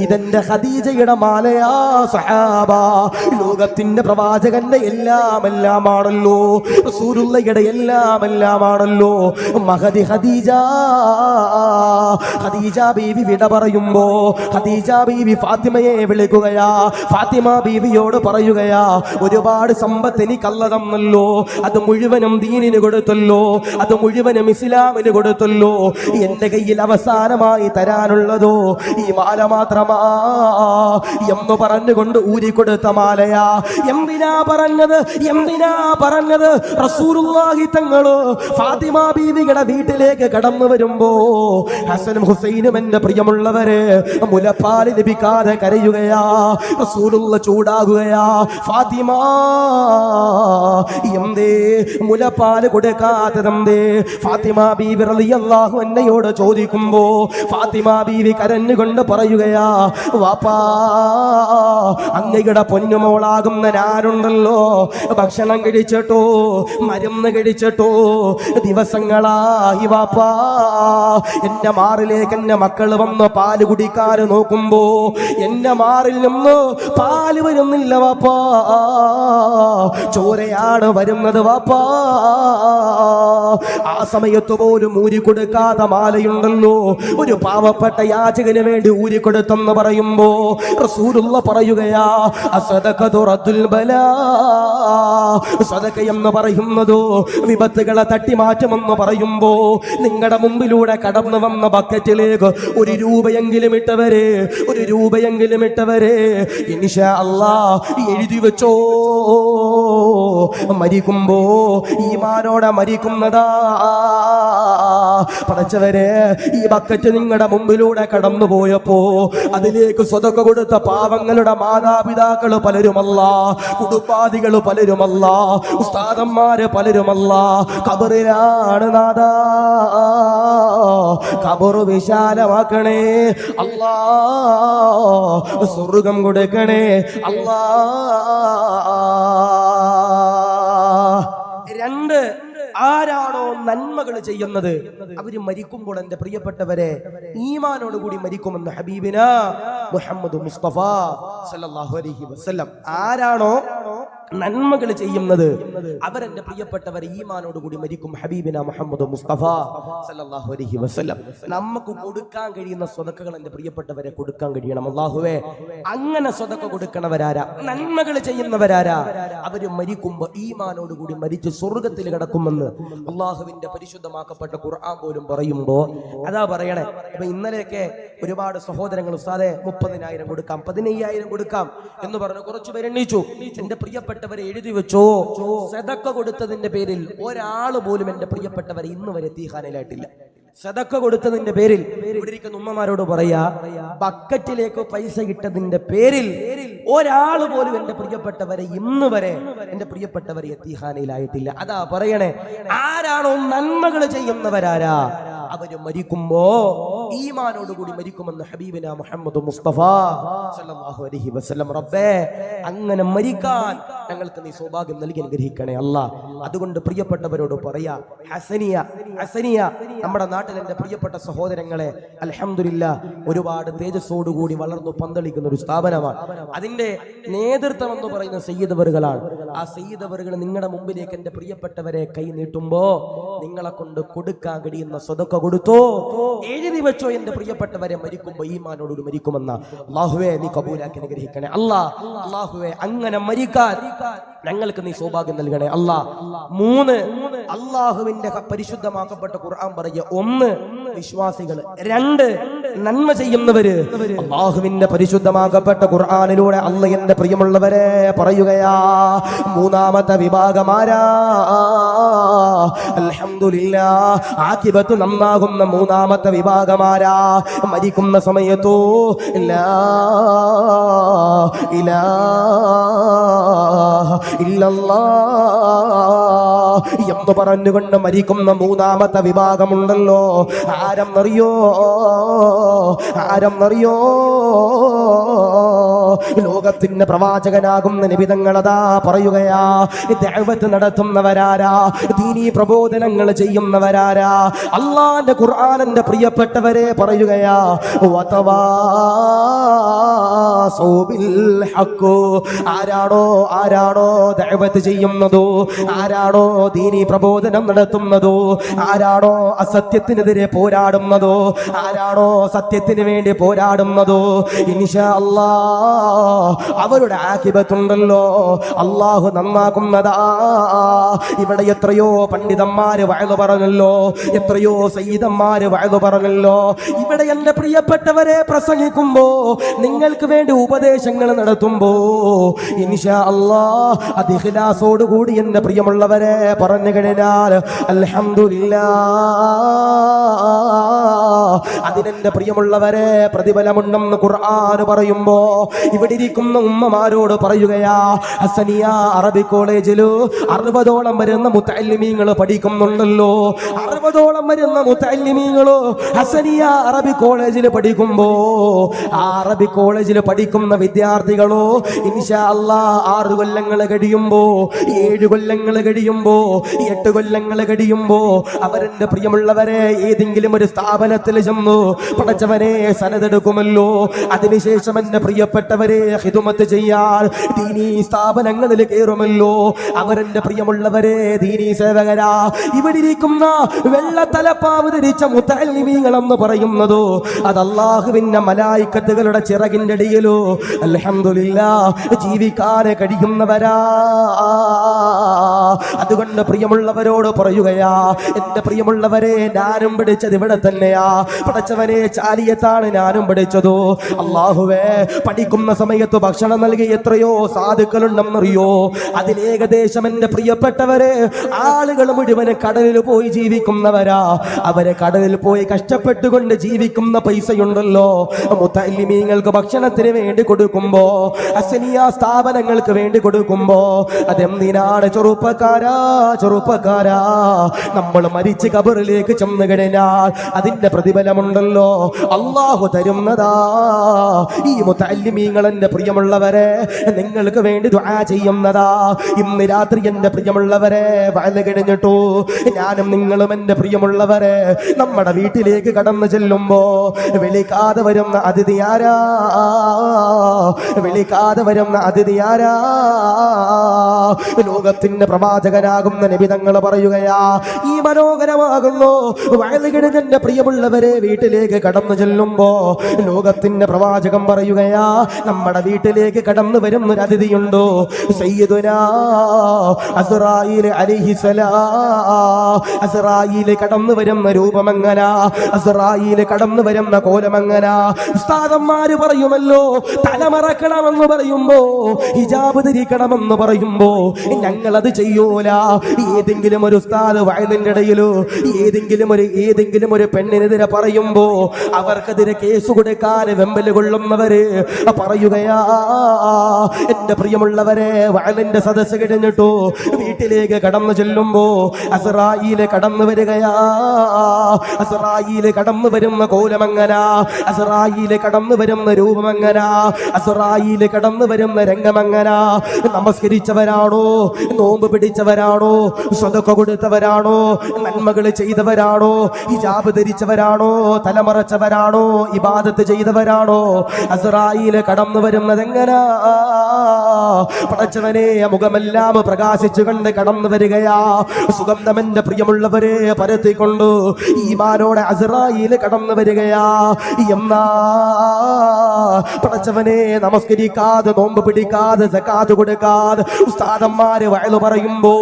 ഇതെന്റെ ഖദീജയുടെ മാലയാ സഹാബ. ലോകത്തിന്റെ പ്രവാചകന്റെ എല്ലാമാണല്ലോ, റസൂലുള്ളാഹിയുടെ എല്ലാമാണല്ലോ. മഹദി ഖദീജ ബീവി വിട പറയുമ്പോ, ഖദീജ ബീവി ഫാത്തിമയെ വിളിക്കുകയാ. ഫാത്തിമ ബീവിയോട് പറയുകയാ, ഒരുപാട് സമ്പത്ത് എനിക്ക് അല്ലാഹു തന്നല്ലോ, അത് മുഴുവനും ദീനിന് കൊടുത്തല്ലോ, അത് മുഴുവനും ഇസ്ലാമിന് കൊടുത്തല്ലോ. എന്റെ കയ്യിൽ അവസാനമായി തരാനുള്ളതോ ഈ മാല മാത്രമാ എന്ന് പറഞ്ഞുകൊണ്ട് ഊരിക്കൊടുത്ത മാലയാ. എന്തിനാ പറഞ്ഞത്? റസൂലുള്ളാഹി തങ്ങള് ഫാത്തിമ ബീവിയുടെ വീട്ടിലേക്ക് കടന്നു വരുമ്പോ ഹസനും ഹുസൈനും എന്റെ പ്രിയമുള്ളവരെ മുലപ്പാൽ ലഭിക്കാതെ കരയുകയാ. റസൂലുള്ള ചൂടാകുകയാ. ഫാത്തിമ എന്തേ മുലപ്പാൽ കൊടുക്കാത്തതെന്തേ? ഫാത്തിമ ബീവി റളിയല്ലാഹു അൻഹയോട് ചോദിക്കുമ്പോ ഫാത്തിമ ബീവി കരഞ്ഞുകൊണ്ട് പറയുകയാ, വാപ്പാ, അങ്ങയുടെ പൊന്നുമോളാകുന്ന ഞാനുണ്ടല്ലോ, ഭക്ഷണം കഴിച്ചിട്ടോ മരുന്ന് കഴിച്ചിട്ടോ ദിവസങ്ങളായി വാപ്പാ. എന്റെ മാറിലേക്ക് എന്റെ മക്കള് വന്ന് പാല് കുടിക്കാൻ നോക്കുമ്പോ എന്റെ മാറിൽ നിന്ന് പാല് വരുന്നില്ല വാപ്പാ, ചോരയാണ് വരുന്നത് വാപ്പാ. ആ സമയത്ത് പോലും ഊരിക്കൊടുക്കാതെ മാലയുണ്ടല്ലോ ഒരു പാവപ്പെട്ട യാചകന് വേണ്ടി ഊരിക്കൊടുത്തെന്ന് പറയുമ്പോ റസൂലുള്ള പറയുകയാ, അസദഖതു റദ്ദുൽ ബലാ. സദഖ എന്ന് പറയുന്നതോ വിപത്തുകളെ തട്ടിമാറ്റുമെന്ന് പറയുമ്പോ നിങ്ങളുടെ മുമ്പിലൂടെ കടന്നു വന്ന ബക്കറ്റിലേക്ക് ഒരു രൂപയെങ്കിലും ഇട്ടവരെ ഇൻഷാ അല്ലാഹ് എഴുതി വെച്ചോ, മരിക്കുമ്പോ ഈമാനോടെ മരിക്കുന്നതാ. പടച്ചവരെ, ഈ ബക്കറ്റ് നിങ്ങളുടെ മുമ്പിലൂടെ കടന്നു പോയപ്പോ അതിലേക്ക് സ്വതക്ക കൊടുത്ത പാവങ്ങളുടെ മാതാപിതാക്കള് പലരുമല്ല, കുടുംബാദികള് പലരുമല്ല, ഉസ്താദന്മാര് പലരുമല്ല. ഖബറിലാണ് നാദാ, ഖബറ് വിശാലമാക്കണേ അല്ലാ, സ്വർഗം കൊടുക്കണേ അല്ലാ. രണ്ട്, ആരാണോ നന്മകൾ ചെയ്യുന്നത് അവര് മരിക്കുമ്പോൾ എന്റെ പ്രിയപ്പെട്ടവരെ ഈമാനോട് കൂടി മരിക്കുമെന്ന് ഹബീബിന മുഹമ്മദ് മുസ്തഫ സല്ലല്ലാഹു അലൈഹി വസല്ലം. ആരാണോ നന്മകൾ ചെയ്യുന്നത് അവരെന്റെ പ്രിയപ്പെട്ടവർ ഈമാനോട് കൂടി മരിക്കും. ഹബീബിന മുഹമ്മദ് മുസ്തഫ സല്ലല്ലാഹു അലൈഹി വസല്ലം. നമുക്ക് കൊടുക്കാൻ കഴിയുന്ന സ്വതക്കകൾ എന്റെ പ്രിയപ്പെട്ടവരെ കൊടുക്കാൻ കഴിയണം. അല്ലാഹുവേ, അങ്ങനെ സ്വതക്ക കൊടുക്കണവരാരാ? നന്മകൾ ചെയ്യുന്നവരാരാ? അവര് മരിക്കുമ്പോ ഈമാനോട് കൂടി മരിച്ച് സ്വർഗത്തിൽ കിടക്കുമെന്ന് അള്ളാഹുവിന്റെ പരിശുദ്ധമാക്കപ്പെട്ട ഖുർആൻ പോലും പറയുമ്പോ അതാ പറയണേ. അപ്പൊ ഇന്നലെയൊക്കെ ഒരുപാട് സഹോദരങ്ങൾ ഉസ്താദേ 30,000 കൊടുക്കാം, 15,000 കൊടുക്കാം എന്ന് പറഞ്ഞ് കുറച്ചു പേര് എണ്ണീച്ചു. എന്റെ പ്രിയപ്പെട്ടവരെ എഴുതി വെച്ചോ, സദഖ കൊടുത്തതിന്റെ പേരിൽ ഒരാൾ പോലും എന്റെ പ്രിയപ്പെട്ടവരെ ഇന്ന് വരെ തീഹാനയിലായിട്ടില്ല. സദഖ കൊടുത്തതിന്റെ പേരിൽ ഇവിടെയിരിക്കുന്ന ഉമ്മമാരോട് പറയാ, ബക്കറ്റിലേക്ക് പൈസ ഇട്ടതിന്റെ പേരിൽ ഒരാൾ പോലും എന്റെ പ്രിയപ്പെട്ടവരെ ഇന്ന് വരെ എന്റെ പ്രിയപ്പെട്ടവരെ യതീഖാനയിലായിട്ടില്ല. അതാ പറയണേ, ആരാണോ നന്മകൾ ചെയ്യുന്നവരാരാ അവര് മരിക്കുമ്പോ ഈമാനോടുകൂടി മരിക്കുമെന്ന് ഹബീബിന മുഹമ്മദ് മുസ്തഫ സല്ലല്ലാഹു അലൈഹി വസല്ലം. റബ്ബേ, അങ്ങനെ മരിക്കാൻ ഞങ്ങൾക്ക് നീ സൗഭാഗ്യം നൽകി അനുഗ്രഹിക്കണേ അല്ലാ. അതുകൊണ്ട് പ്രിയപ്പെട്ടവരോട് പറയാ, ഹസനിയ നമ്മുടെ നാട്ടിൽ എന്റെ പ്രിയപ്പെട്ട സഹോദരങ്ങളെ അൽഹംദുലില്ലാഹ് ഒരുപാട് തേജസ്സോടുകൂടി വളർന്നു പന്തളിക്കുന്ന ഒരു സ്ഥാപനമാണ്. അതിന്റെ നേതൃത്വം എന്ന് പറയുന്ന സയ്യിദവറുകളാണ്. ആ സയ്യിദവറുകൾ നിങ്ങളുടെ മുമ്പിലേക്ക് എന്റെ പ്രിയപ്പെട്ടവരെ കൈ നീട്ടുമ്പോ നിങ്ങളെ കൊണ്ട് കൊടുക്കാൻ കഴിയുന്ന സ്വതക്ക കൊടുത്തോ, എഴുതി വെച്ചോ എന്റെ പ്രിയപ്പെട്ടവരെ മരിക്കുമ്പോ ഈമാനോട് മരിക്കുമെന്ന. അല്ലാഹുവേ, നീ കബൂലാക്കി അനുഗ്രഹിക്കണേ അല്ലാ. അല്ലാഹുവേ, അങ്ങനെ മരിക്കാൻ ഞങ്ങൾക്ക് നീ സൗഭാഗ്യം നൽകണേ അല്ലാ. 3, അല്ലാഹുവിന്റെ പരിശുദ്ധമാക്കപ്പെട്ട ഖുർആൻ പറയുക. 1, വിശ്വാസികൾ. 2, നന്മ ചെയ്യുന്നവര്. അല്ലാഹുവിന്റെ പരിശുദ്ധമാക്കപ്പെട്ട ഖുർആനിലൂടെ അല്ലാഹ് എന്റെ പ്രിയമുള്ളവരെ പറയുകയാ, 3ാമത്തെ വിഭാഗമാരാ? അൽഹംദുലില്ലാഹ്, ആഖിബത്ത് നന്നാകുന്ന 3ാമത്തെ വിഭാഗമാരാ? മരിക്കുന്ന സമയത്തോ ലാ ഇലാഹ ഇല്ലല്ലാഹ് എന്ന് പറഞ്ഞുകൊണ്ട് മരിക്കുന്ന 3ാമത്തെ വിഭാഗമുണ്ടല്ലോ. ആരെന്നറിയോ? ലോകത്തിന്റെ പ്രവാചകനാകുന്ന നബി തങ്ങൾ അതാ പറയുകയാ, ദഅവത്ത് നടത്തുന്നവരാരാ? ദീനീ പ്രബോധനങ്ങൾ ചെയ്യുന്നവരാരാ? അള്ളാന്റെ ഖുർആന്റെ പ്രിയപ്പെട്ടവരെ പറയുകയാ, വതവാസൗ ബിൽ ഹഖ്. ആരാണോ ദഅവത്ത് ചെയ്യുന്നതോ, ആരാണോ ദീനി പ്രബോധനം നടത്തുന്നതോ, ആരാണോ അസത്യത്തിനെതിരെ പോരാടുന്നതോ, ആരാണോ സത്യത്തിന് വേണ്ടി പോരാടുന്നതോ, ഇൻഷാ അല്ലാഹ് അവരുടെ ആഖിബത്തുണ്ടല്ലോ അല്ലാഹു നന്നാക്കുന്നതാ. ഇവിടെ എത്രയോ പണ്ഡിതന്മാര് വഅദ് പറഞ്ഞല്ലോ, എത്രയോ സയ്യിദന്മാര് വഅദ് പറഞ്ഞല്ലോ. ഇവിടെ എന്റെ പ്രിയപ്പെട്ടവരെ പ്രസംഗിക്കുമ്പോ, നിങ്ങൾക്ക് വേണ്ടി ഉപദേശങ്ങൾ നടത്തുമ്പോ, ഇൻഷാ അല്ലാഹ് അത് ഇഖ്ലാസോട് കൂടി എന്റെ പ്രിയമുള്ളവരെ പറഞ്ഞു കഴിഞ്ഞാൽ അൽഹംദുലില്ലാഹ് അതിനെന്റെ പ്രിയമുള്ളവരെ പ്രതിഫലമുണ്ടെന്ന് ഖുർആൻ പറയുമ്പോ, ഇവിടെ ഇരിക്കുന്ന ഉമ്മമാരോട് പറയുകയാ, ഹസനിയ അറബി കോളേജില് 60ഓളം വരുന്ന മുത്തഅല്ലിമീങ്ങൾ പഠിക്കുന്നുണ്ടല്ലോ. 60ഓളം വരുന്ന മുത്തഅല്ലിമീങ്ങള് ഹസനിയ അറബി കോളേജിൽ പഠിക്കുമ്പോ, ആ അറബി കോളേജിൽ പഠിക്കുന്ന വിദ്യാർത്ഥികളോ ഇൻഷാ അല്ലാഹ് 6 കൊല്ലങ്ങൾ കഴിയുമ്പോ, 7 കൊല്ലങ്ങൾ കഴിയുമ്പോ, 8 കൊല്ലങ്ങൾ കഴിയുമ്പോ അവരെന്റെ പ്രിയമുള്ളവരെ ഏതെങ്കിലും ഒരു സ്ഥാപനത്തിൽ ചെന്നു പടച്ചവനെ സനതെടുക്കുമല്ലോ. അതിനുശേഷം എന്റെ പ്രിയപ്പെട്ടവരെ ഖിദ്മത്ത് ചെയ്യാൻ ദീനീ സ്ഥാപനങ്ങളിൽ കയറുമല്ലോ. അവരെന്റെ പ്രിയമുള്ളവരെ ദീനീ സേവകരാ. ഇവിടെ ഇരിക്കുന്ന വെള്ള തലപ്പാവ് ധരിച്ച മുത്തഅല്ലിമീങ്ങൾ എന്ന് പറയുന്നത് അത് അല്ലാഹുവിന്റെ മലായിക്കത്തുകളുടെ ചിറകിന്റെ അടിയിലോ അൽഹംദുലില്ലാഹ് ജീവിക്കാൻ കഴിയുന്നവരാ. അതുകൊണ്ട് പ്രിയമുള്ളവരോട് പറയുകയാ, എന്റെ പ്രിയമുള്ളവരെ ഞാനും പഠിച്ചത് ഇവിടെ തന്നെയാ. പടച്ചവനെ ചാലിയത്താണ് ഞാനും പഠിച്ചതോ. അല്ലാഹുവേ, പഠിക്കുന്ന സമയത്ത് ഭക്ഷണം നൽകി എത്രയോ സാധുക്കളുണ്ടെന്നറിയോ? അതിലേകദേശം എന്റെ പ്രിയപ്പെട്ടവരെ ആളുകൾ മുഴുവന് കടലിൽ പോയി ജീവിക്കുന്നവരാ. അവരെ കടലിൽ പോയി കഷ്ടപ്പെട്ടുകൊണ്ട് ജീവിക്കുന്ന പൈസയുണ്ടല്ലോ, മുത്തഅല്ലിമീങ്ങൾക്ക് ഭക്ഷണത്തിന് വേണ്ടി കൊടുക്കുമ്പോ, ഹസനിയ സ്ഥാപനങ്ങൾക്ക് വേണ്ടി കൊടുക്കുമ്പോ, അതെന്തിനാണ് ചെറുപ്പക്കാരാ നമ്മൾ മരിച്ച് ഖബറിലേക്ക് ചെന്ന് കഴിഞ്ഞാൽ അതിന്റെ പ്രതിഫലമുണ്ടല്ലോ അല്ലാഹു തരുന്നതാ. ഈ മുത്തഅല്ലിമീങ്ങൾ എന്റെ പ്രിയമുള്ളവരെ നിങ്ങൾക്ക് വേണ്ടി ദുആ ചെയ്യുന്നതാ. ഇന്ന് രാത്രി എന്റെ പ്രിയമുള്ളവരെ വഅദ് കഴിഞ്ഞിട്ടു ഞാനും നിങ്ങളും എന്റെ പ്രിയമുള്ളവരെ നമ്മുടെ വീട്ടിലേക്ക് കടന്നു ചെല്ലുമ്പോ വിളിക്കാതെ വരുന്ന അതിഥിയാരാ? വിളിക്കാതെ വരുന്ന അതിഥിയാരാ? ലോകത്തിന്റെ പ്രവാചകനാകുന്ന നബി തങ്ങൾ പറയുകയാ, ഈ മനോഹരമാകുന്നു വഅദ് കഴിഞ്ഞ എന്റെ പ്രിയമുള്ളവരെ വീട്ടിലേക്ക് കടന്നു ചെല്ലുമ്പോ ലോകത്തിന്റെ പ്രവാചകൻ പറയുകയാ, നമ്മുടെ വീട്ടിലേക്ക് കടന്നു വരുന്ന ഒരു അതിഥിയുണ്ടോ, സയ്യിദുനാ അസ്റായീൽ അലൈഹിസ്സലാം. അസ്റായീൽ കടന്നു വരുന്ന രൂപമെങ്ങനാ, അസ്റായീൽ കടന്നു വരുന്ന കോലമെങ്ങനാ? ഉസ്താദന്മാര് പറയുമല്ലോ തലമറക്കണമെന്ന് പറയുമ്പോ, ഹിജാബ് ധരിക്കണമെന്ന് പറയുമ്പോ ഞങ്ങളത് ചെയ്യൂല. ഏതെങ്കിലും ഒരു ഉസ്താദ് വയലിന്റെ ഇടയിലോ ഏതെങ്കിലും ഒരു പെണ്ണിനെതിരെ പറയുമ്പോ അവർക്കെതിരെ കേസ് കൊടുക്കാൻ വെമ്പല് കൊള്ളുന്നവര് പറയുകയാ, എന്റെ പ്രിയമുള്ളവരെ വയലിന്റെ സദസ്സ് കഴിഞ്ഞിട്ടോ വീട്ടിലേക്ക് കടന്നു ചെല്ലുമ്പോ അസ്റായീല് കടന്നു വരികയാ. അസ്റായീല് കടന്നു വരുന്ന കോലമങ്ങനാ, അസ്റായീല് കടന്നു വരുന്ന രൂപമങ്ങനാ, അസ്റായീല് കടന്നു വരുന്ന രംഗമങ്ങനാ? നമസ്കരിച്ചവരാണോ, നോമ്പ് പിടിച്ചവരാണോ, സ്വതക്ക കൊടുത്തവരാണോ, നന്മകൾ ചെയ്തവരാണോ, ഹിജാബ് ധരിച്ചവരാണോ, തലമറച്ചവരാണോ, ഇബാദത്ത് ചെയ്തവരാണോ? അസ്റായീല് കടന്നു വരുന്നത് എങ്ങനാ? പടച്ചവനെ മുഖമെല്ലാം പ്രകാശിച്ചു കണ്ട് കടന്നു വരികയാ. സുഗന്ധമെന്റെ പ്രിയമുള്ളവരെ പരത്തിക്കൊണ്ട് ഈമാനോടെ അസ്റായീല് കടന്നു വരികയാ. എന്നാ പടച്ചവനെ നമസ്കരിക്കാതെ, നോമ്പ് പിടിക്കാതെ, സകാത്ത് കൊടുക്കാതെ ഉസ്താദന്മാര് വഅദ് പറയുമ്പോ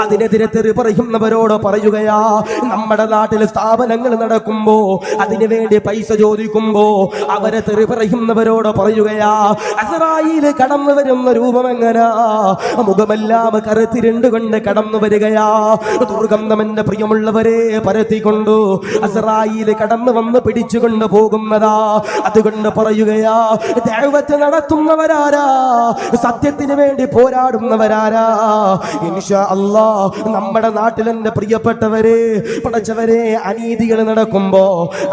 അതിനെതിരെ തെറി പറയുന്നവരോട് പറയുകയാ, നമ്മുടെ നാട്ടിൽ സ്ഥാപനങ്ങൾ നടക്കുമ്പോ അതിനു വേണ്ടി പൈസ ചോദിക്കുമ്പോ അവരെ തെറി പറയുന്നവരോട് പറയുകയാ, അസ്റായീല് കടന്നു വരുന്ന രൂപം എങ്ങനാ? മുഖമെല്ലാം കറുത്തിരുണ്ടുകൊണ്ട് കടന്നു വരികയാ. ദുർഗന്ധം എന്റെ പ്രിയമുള്ളവരെ പരത്തിക്കൊണ്ടു അസ്റായീല് കടന്നു വന്ന് പിടിച്ചുകൊണ്ട് പോകുന്നതാ. അതുകൊണ്ട് പറയുകയാ, ദഅവത്ത് നടത്തുന്നവരാരാ? സത്യത്തിന് വേണ്ടി പോരാടുന്നവരാരാ? ഇൻഷാ അല്ലാഹ് നമ്മുടെ നാട്ടിൽ എന്റെ പ്രിയപ്പെട്ടവരെ പടച്ചവരെ അനീതികൾ നടക്കുമ്പോ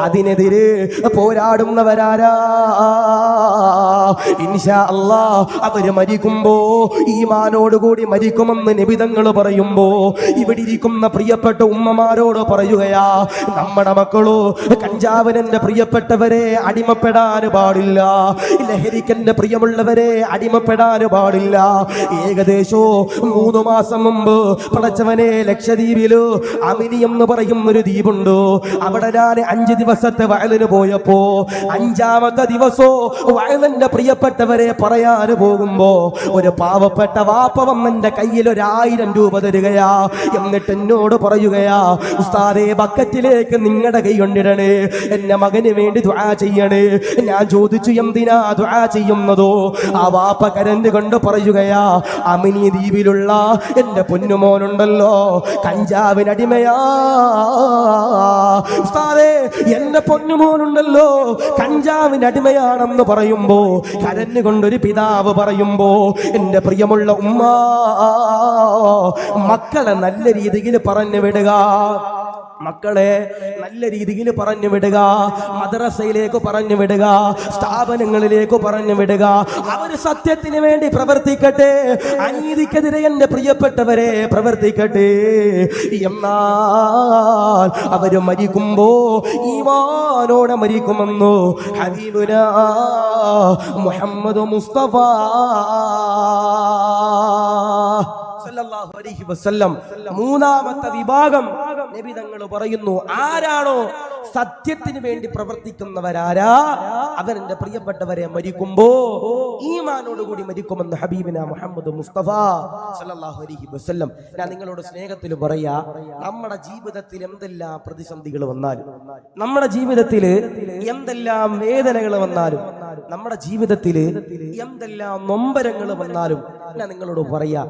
അതിനെതിരെ പോരാടുന്നവരാരാ? ഇൻഷാ അല്ലാഹ് അവര് മരിക്കുമ്പോ ഈമാനോടുകൂടി മരിക്കുമെന്ന് നബി തങ്ങൾ പറയുമ്പോ ഇവിടെ ഇരിക്കുന്ന പ്രിയപ്പെട്ട ഉമ്മമാരോട് പറയുകയാ, നമ്മുടെ മക്കളോ കഞ്ചാവിനെന്റെ പ്രിയപ്പെട്ടവരെ അടിമപ്പെടാൻ പാടില്ല, ലഹരിക്കെന്റെ പ്രിയമുള്ളവരെ അടിമപ്പെടാൻ പാടില്ല. ഏകദേശം 3 മാസം മുമ്പ് പടച്ചവനെ ലക്ഷദ്വീപില് അമിനി എന്ന് പറയുന്ന ഒരു ദ്വീപുണ്ട്. അവിടെ ഞാൻ 5 ദിവസത്തെ വയലിന് പോയപ്പോ 5ാമത്തെ ദിവസോ വയലിന്റെ പ്രിയപ്പെട്ടവരെ പറയാൻ പോകുമ്പോ ഒരു പാവപ്പെട്ട വാപ്പ വന്നെന്റെ കയ്യിൽ 1000 രൂപ തരികയാ. എന്നിട്ട് എന്നോട് പറയുകയാ, ഉസ്താദേ ബക്കറ്റിലേക്ക് നിങ്ങളുടെ കൈ കൊണ്ടിടണേ, എന്റെ മകന് വേണ്ടി ദുആ ചെയ്യണേ. ഞാൻ ചോദിച്ചു, എന്തിനാ ദുആ ചെയ്യുന്നതോ? ആ വാപ്പ കരഞ്ഞുകൊണ്ട് പറയുകയാ, അമിനി ദ്വീപിലുള്ള എന്റെ പൊന്നുമോനുണ്ടല്ലോ കഞ്ചാവിനടിമയാ. ഉസ്താദേ എന്റെ പൊന്നുമോനുണ്ടല്ലോ കഞ്ചാവിനടിമയാണെന്ന് പറയുമ്പോ കരഞ്ഞുകൊണ്ടൊരു പിതാവ് പറയുമ്പോ, എന്റെ പ്രിയമുള്ള ഉമ്മ, മക്കളെ നല്ല രീതിയിൽ പറഞ്ഞു വിടുക, മക്കളെ നല്ല രീതിയിൽ പറഞ്ഞു വിടുക, മദ്രസയിലേക്ക് പറഞ്ഞു വിടുക, സ്ഥാപനങ്ങളിലേക്ക് പറഞ്ഞു വിടുക. അവർ സത്യത്തിന് വേണ്ടി പ്രവർത്തിക്കട്ടെ, അനീതിക്കെതിരെ എന്റെ പ്രിയപ്പെട്ടവരെ പ്രവർത്തിക്കട്ടെ. എന്നാൽ അവര് മരിക്കുമ്പോ ഈമാനോടെ മരിക്കുമെന്നു ഹബീബുനാ മുഹമ്മദ് മുസ്തഫ സല്ലല്ലാഹു അലൈഹി വസല്ലം. 3ാമത്തെ വിഭാഗം നബി തങ്ങൾ പറയുന്നു, ആരാണോ സത്യത്തിന് വേണ്ടി പ്രവർത്തിക്കുന്നവരാരാ അവൻ എന്റെ പ്രിയപ്പെട്ടവരെ മരിക്കുമ്പോ ഈമാനോടുകൂടി മരിക്കുമെന്ന് ഹബീബിന മുഹമ്മദ് മുസ്തഫ സല്ലല്ലാഹു അലൈഹി വസല്ലം. ഞാൻ നിങ്ങളോട് സ്നേഹത്തിൽ പറയാ, നമ്മുടെ ജീവിതത്തിൽ എന്തെല്ലാം പ്രതിസന്ധികൾ വന്നാലും, നമ്മുടെ ജീവിതത്തിൽ എന്തെല്ലാം വേദനകൾ വന്നാലും, നമ്മുടെ ജീവിതത്തിൽ എന്തെല്ലാം നൊമ്പരങ്ങൾ വന്നാലും ഞാൻ നിങ്ങളോട് പറയാ,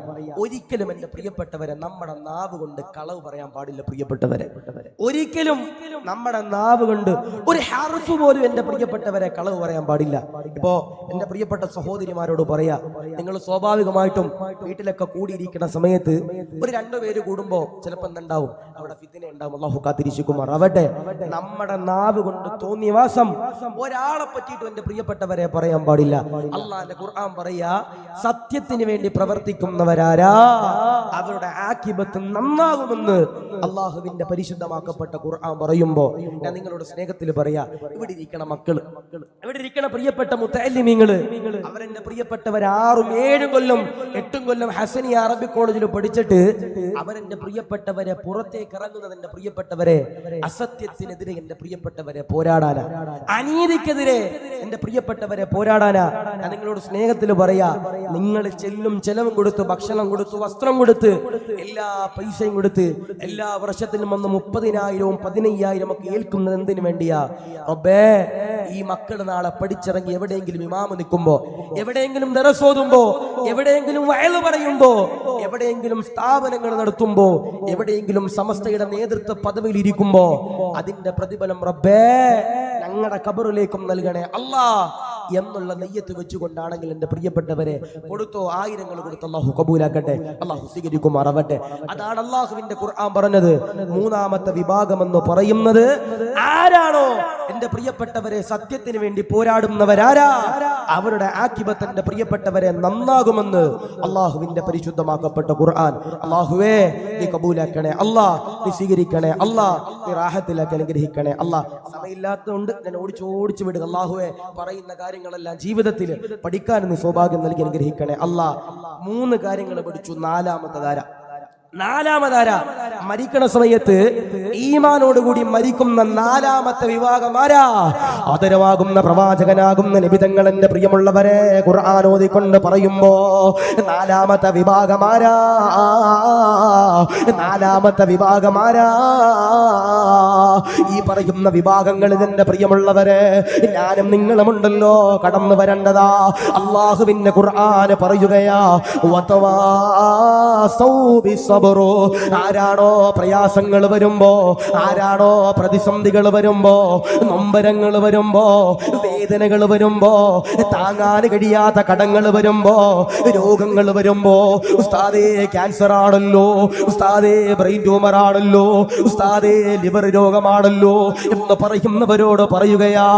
ഒരിക്കലും എന്റെ പ്രിയപ്പെട്ടവരെ നമ്മുടെ നാവ് കൊണ്ട് കളവ് പറയാൻ പാടില്ല. പ്രിയപ്പെട്ടവരെ, ഒരിക്കലും നമ്മുടെ നാവ് കൊണ്ട് ഒരു ഹർഫ് പോലും എന്റെ പ്രിയപ്പെട്ടവരെ കളവ് പറയാൻ പാടില്ല. ഇപ്പോ എന്റെ പ്രിയപ്പെട്ട സഹോദരിമാരോട് പറയാ, നിങ്ങൾ സ്വാഭാവികമായിട്ടും വീട്ടിലൊക്കെ കൂടിയിരിക്കുന്ന സമയത്ത് ഒരു 2 പേര് കൂടുമ്പോ ചിലപ്പോ എന്തുണ്ടാവും, അവിടെ ഫിത്ന ഉണ്ടാവും. അല്ലാഹു കാത്തിരിശുകുമാർ ആവട്ടെ. നമ്മുടെ നാവ് കൊണ്ട് തോന്നിയ വാസം ഒരാളെ പറ്റിയിട്ട് എന്റെ പ്രിയപ്പെട്ടവരെ പറയാൻ പാടില്ല. അല്ലാഹുവിന്റെ ഖുർആൻ പറയാ, സത്യത്തിന് വേണ്ടി പ്രവർത്തിക്കുന്നവരാരാ അവരുടെ ആഖിബത്ത് നന്നാകുമെന്ന് അള്ളാഹുവിന്റെ പരിശുദ്ധമാക്കപ്പെട്ട ഖുർആൻ പറയുമ്പോ ഞാൻ നിങ്ങളോട് സ്നേഹത്തിൽ പറയാ, ഇവിടെ ഇരിക്കണ മക്കള്, ഇവിടെ ഇരിക്കണ പ്രിയപ്പെട്ട മുത്തഅല്ലിമീങ്ങള്, അവരെന്റെ പ്രിയപ്പെട്ടവർ 6, 7 കൊല്ലം 8 കൊല്ലം ഹസനിയ അറബിക് കോളേജിൽ പഠിച്ചിട്ട് അവരെന്റെ പ്രിയപ്പെട്ടവരെ പുറത്തേക്ക് ഇറങ്ങുന്നത് എന്റെ പ്രിയപ്പെട്ടവരെ അസത്യത്തിനെതിരെ എന്റെ പ്രിയപ്പെട്ടവരെ പോരാടാനാ, അനീതിക്കെതിരെ എന്റെ പ്രിയപ്പെട്ടവരെ പോരാടാനാ. ഞാൻ നിങ്ങളോട് സ്നേഹത്തിൽ പറയാ, നിങ്ങൾ ചെലവും കൊടുത്ത്, ഭക്ഷണം കൊടുത്ത്, വസ്ത്രം കൊടുത്ത്, എല്ലാ പൈസയും കൊടുത്ത് എല്ലാ വർഷത്തിലും വന്ന് 30,000 15,000 ഒക്കെ ഏൽക്കുന്നത് എന്തിനു വേണ്ടിയാ? റബ്ബേ, ഈ മക്കൾ നാളെ പഠിച്ചിറങ്ങി എവിടെയെങ്കിലും ഇമാമ് നിൽക്കുമ്പോ, എവിടെയെങ്കിലും ദർസ് ഓതുമ്പോ, എവിടെയെങ്കിലും വയല് പറയുമ്പോ, എവിടെയെങ്കിലും സ്ഥാപനങ്ങൾ നടത്തുമ്പോ, എവിടെയെങ്കിലും സമസ്തയുടെ നേതൃത്വ പദവിയിൽ ഇരിക്കുമ്പോ അതിന്റെ പ്രതിഫലം റബ്ബേ ഞങ്ങളുടെ ഖബറിലേക്കും നൽകണേ അല്ലാ എന്നുള്ള നെയ്യത്ത് വെച്ചുകൊണ്ടാണെങ്കിൽ എന്റെ പ്രിയപ്പെട്ടവരെ കൊടുത്തോ, 1000 കൊടുത്ത് അല്ലാഹു കബൂലാക്കട്ടെ, അല്ലാഹു സ്വീകരിക്കുമാറാവട്ടെ. അതാണ് അല്ലാഹുവിന്റെ ഖുർആൻ പറഞ്ഞത്. 3ാമത്തെ വിഭാഗം എന്ന് പറയുന്നത് ആരാണോ എന്റെ പ്രിയപ്പെട്ടവരെ സത്യത്തിന് വേണ്ടി പോരാടുന്നവരാരാ അവരുടെ ആഖിബത്ത് എന്റെ പ്രിയപ്പെട്ടവരെ നന്നാകുമെന്ന് അല്ലാഹുവിന്റെ പരിശുദ്ധമാക്കപ്പെട്ട ഖുർആൻ. അല്ലാഹുവേ നീ കബൂലാക്കണേ അല്ലാ, നീ സ്വീകരിക്കണേ അല്ലാ, നീ റാഹത്തിലാക്കി അനുഗ്രഹിക്കണേ അല്ലാ. സമയമില്ലാത്തതുകൊണ്ട് ഞാൻ ഓടിച്ചു വിടുക. അല്ലാഹുവേ, പറയുന്ന കാര്യങ്ങളെല്ലാം ജീവിതത്തിൽ പഠിക്കാൻ നീ സൗഭാഗ്യം നൽകി അനുഗ്രഹിക്കണേ അല്ലാ. 3 കാര്യങ്ങൾ പഠിച്ചു. 4ാമതാര മരിക്കണ സമയത്ത് ഈമാനോടുകൂടി മരിക്കുന്ന 4ാമത്തെ വിഭാഗം ആരാ? ആദരവാകുന്ന പ്രവാചകനാകുന്ന നബി തങ്ങൾ എന്റെ പ്രിയമുള്ളവരെ ഖുർആൻ ഓതിക്കൊണ്ട് പറയുമ്പോ 4ാമത്തെ വിഭാഗം ആരാ? 4ാമത്തെ വിഭാഗം ആരാ? ഈ പറയുന്ന വിഭാഗങ്ങളിൽ എന്റെ പ്രിയമുള്ളവരെ ഞാനും നിങ്ങളുമുണ്ടല്ലോ കടന്നു വരേണ്ടതാ. അല്ലാഹുവിന്റെ ഖുർആൻ പറയുകയാ, വതവാസൗ ബിസ്സബ്ർ. ആരാണോ പ്രയാസങ്ങൾ വരുമ്പോ ആരാണോ പ്രതിസന്ധികൾ വരുമ്പോ, നൊമ്പരങ്ങൾ വരുമ്പോ, വേദനകൾ വരുമ്പോ, താങ്ങാൻ കഴിയാത്ത കടങ്ങൾ വരുമ്പോ, രോഗങ്ങൾ വരുമ്പോ, ഉസ്താദേ ക്യാൻസർ ആണല്ലോ, ഉസ്താദേ ബ്രെയിൻ ട്യൂമർ ആണല്ലോ, ഉസ്താദേ ലിവർ രോഗമാണല്ലോ എന്ന് പറയുന്നവരോട് പറയുകയാ,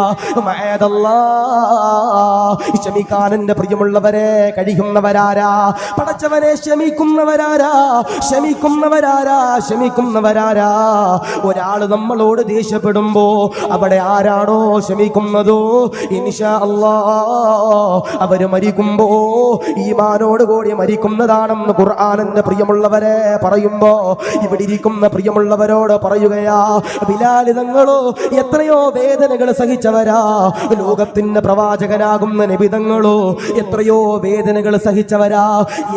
ക്ഷമിക്കാൻ എന്റെ പ്രിയമുള്ളവരെ കഴിയുന്നവരാരാ? പടച്ചവനെ ക്ഷമിക്കുന്നവരാരാ? ക്ഷമിക്കുന്നവരാരാ? ഒരാള് നമ്മളോട് ദേഷ്യപ്പെടുമ്പോ അവിടെ ആരാണോ ക്ഷമിക്കുന്നതോ ഇൻഷാ അല്ലാഹ് അവര് മരിക്കുമ്പോ ഈമാനോട് കൂടി മരിക്കുന്നതാണെന്ന് ഖുർആനിന്റെ പ്രിയമുള്ളവരെ പറയുമ്പോ ഇവിടെ ഇരിക്കുന്ന പ്രിയമുള്ളവരോട് പറയുകയാ, ബിലാൽ തങ്ങളോ എത്രയോ വേദനകൾ സഹിച്ചവരാ. ലോകത്തിന്റെ പ്രവാചകനാകുന്ന നബി തങ്ങളോ എത്രയോ വേദനകൾ സഹിച്ചവരാ.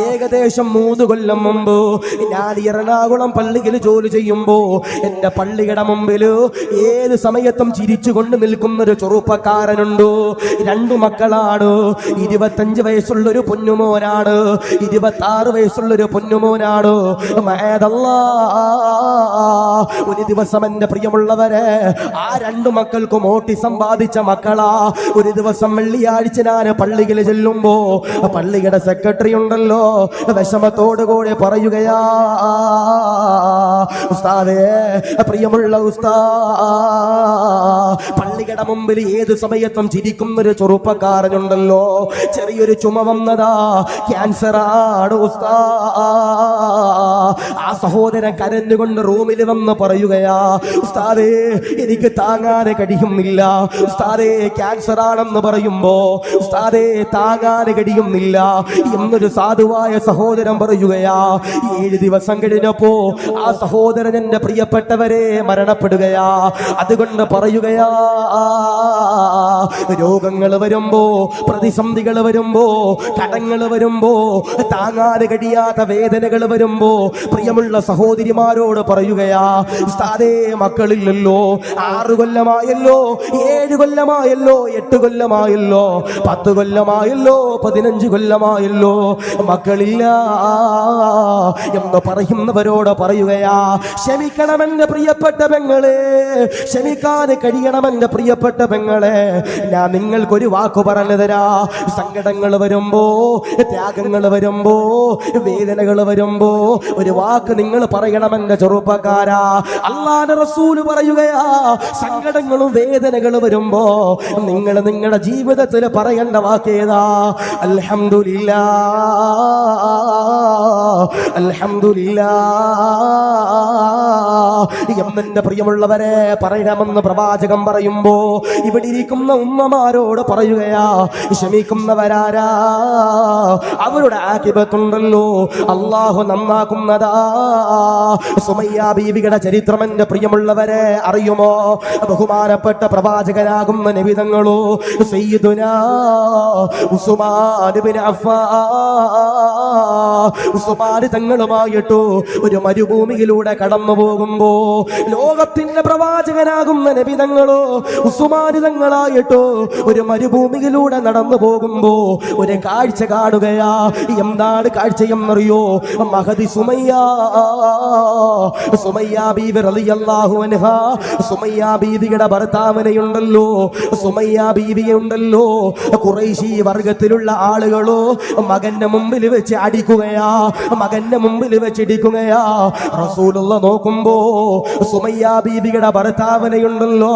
ഏകദേശം 3 കൊല്ലം മുമ്പ് ഞാൻ എറണാകുളം പള്ളിയിൽ ജോലി ചെയ്യുമ്പോ എന്റെ പള്ളിയുടെ മുമ്പിൽ ഏത് സമയത്തും ചിരിച്ചുകൊണ്ട് നിൽക്കുന്നൊരു ചെറുപ്പക്കാരനുണ്ട്. 2 മക്കളാണ്. 25 വയസ്സുള്ളൊരു പൊന്നുമോനാണ്, 26 വയസ്സുള്ളൊരു പൊന്നുമോനാണ്. ഒരു ദിവസം എന്റെ പ്രിയമുള്ളവരെ ആ 2 മക്കൾക്കും ഓട്ടിസം ബാധിച്ച മക്കളാ. ഒരു ദിവസം വെള്ളിയാഴ്ച ഞാൻ പള്ളിയിൽ ചെല്ലുമ്പോ പള്ളിയുടെ സെക്രട്ടറി ഉണ്ടല്ലോ വിഷമത്തോടുകൂടി പറയുകയാ, ഉസ്താദേ, പ്രിയമുള്ള ഉസ്താദ്, പള്ളിയുടെ മുമ്പിൽ ഏത് സമയത്തും ചിരിക്കുന്നൊരു ചെറുപ്പക്കാരനുണ്ടല്ലോ, ചെറിയൊരു ചുമ വന്നതാ, ക്യാൻസർ ആണ് ഉസ്താദ്. ആ സഹോദരൻ കരഞ്ഞുകൊണ്ട് റൂമിൽ വന്ന് പറയുകയാ, ഉസ്താദേ എനിക്ക് താങ്ങാൻ കഴിയുന്നില്ല, ഉസ്താദേ ക്യാൻസർ ആണെന്ന് പറയുമ്പോ ഉസ്താദേ താങ്ങാൻ കഴിയുന്നില്ല എന്നൊരു സാധുവായ സഹോദരൻ പറയുകയാ. 7 ദിവസം കഴിഞ്ഞപ്പോ ആ സഹോദരൻ എന്റെ പ്രിയപ്പെട്ടവരെ മരണപ്പെടുകയാ. അതുകൊണ്ട് പറയുകയാ, രോഗങ്ങൾ വരുമ്പോ, പ്രതിസന്ധികൾ വരുമ്പോ, കടങ്ങൾ വരുമ്പോ, താങ്ങാൻ കഴിയാത്ത വേദനകൾ വരുമ്പോ പ്രിയമുള്ള സഹോദരിമാരോട് പറയുകയാ, ഉസ്താദേ മക്കളില്ലല്ലോ, 6 കൊല്ലമായല്ലോ, 7 കൊല്ലമായല്ലോ, 8 കൊല്ലമായല്ലോ, 10 കൊല്ലമായല്ലോ, 15 കൊല്ലമായല്ലോ, മക്കളില്ല എന്ന് പറയുന്നവരോട് പറയുകയാ, ക്ഷമിക്കണമെന്റെ പ്രിയപ്പെട്ട പെങ്ങളെ, ക്ഷമിക്കാൻ കഴിയണമെന്റെ പ്രിയപ്പെട്ട പെങ്ങളെ, ഞാൻ നിങ്ങൾക്കൊരു വാക്ക് പറഞ്ഞു തരാ. സങ്കടങ്ങൾ വരുമ്പോ, ത്യാഗങ്ങൾ വരുമ്പോ, വേദനകൾ വരുമ്പോ ഒരു വാക്ക് നിങ്ങൾ പറയണമെന്റെ ചെറുപ്പക്കാരാ. അല്ലാഹുവിന്റെ റസൂൽ പറയുകയാ, സങ്കടങ്ങളും വേദനകളും വരുമ്പോ നിങ്ങൾ നിങ്ങളുടെ ജീവിതത്തിൽ പറയേണ്ട വാക്കേതാ? അൽഹംദുലില്ലാഹ്, അൽഹംദുലില്ലാഹ് എന്നെ പ്രിയമുള്ളവരെ പറയണമെന്ന് പ്രവാചകൻ പറയുമ്പോ ഇവിടെ ഇരിക്കുന്ന ഉമ്മമാരോട് പറയുകയാ, ക്ഷമിക്കുന്നവരാരാ? അവരുടെ ആഖിബത്തുണ്ടല്ലോ അല്ലാഹു നന്നാക്കുന്നതാ. സുമയ്യ ബീവിയുടെ ചരിത്രം എന്റെ പ്രിയമുള്ളവരെ അറിയുമോ? ബഹുമാനപ്പെട്ട പ്രവാചകനാകുന്ന നബി തങ്ങളോ സയ്യിദുനാ ഉസ്മാൻ ഇബ്നു അഫ്ഫാൻ, ഉസ്മാൻ തങ്ങളുമായിട്ട് ഒരു മരുഭൂമിയിലൂടെ കടന്നു പോകുമ്പോ ലോകത്തിന്റെ പ്രവാചകനാകുന്ന നബി തങ്ങളോ ഉസ്മാൻ തങ്ങളായിട്ട് ഒരു മരുഭൂമിയിലൂടെ നടന്നു പോകുമ്പോ ഒരു കാഴ്ച കാണുകയാ. എന്താണ് കാഴ്ചയെന്നറിയോ? മഹദി സുമയ്യ ബീവി റളിയല്ലാഹു അൻഹാ, സുമയ്യ ബീവിയുടെ ഭർത്താവിനെയുണ്ടല്ലോ, സുമയ്യ ബീവിയുണ്ടല്ലോ, ഖുറൈശി വർഗത്തിലുള്ള ആളുകളോ മകന്റെ മുമ്പിൽ വെച്ച് അടിക്കുകയാ, മകന്റെ മുമ്പിൽ വെച്ച് ഇടിക്കുകയാ. റസൂലുള്ള നോക്കുമ്പോ സുമയ്യ ബീവിയുടെ ഭർത്താവിനെയുണ്ടല്ലോ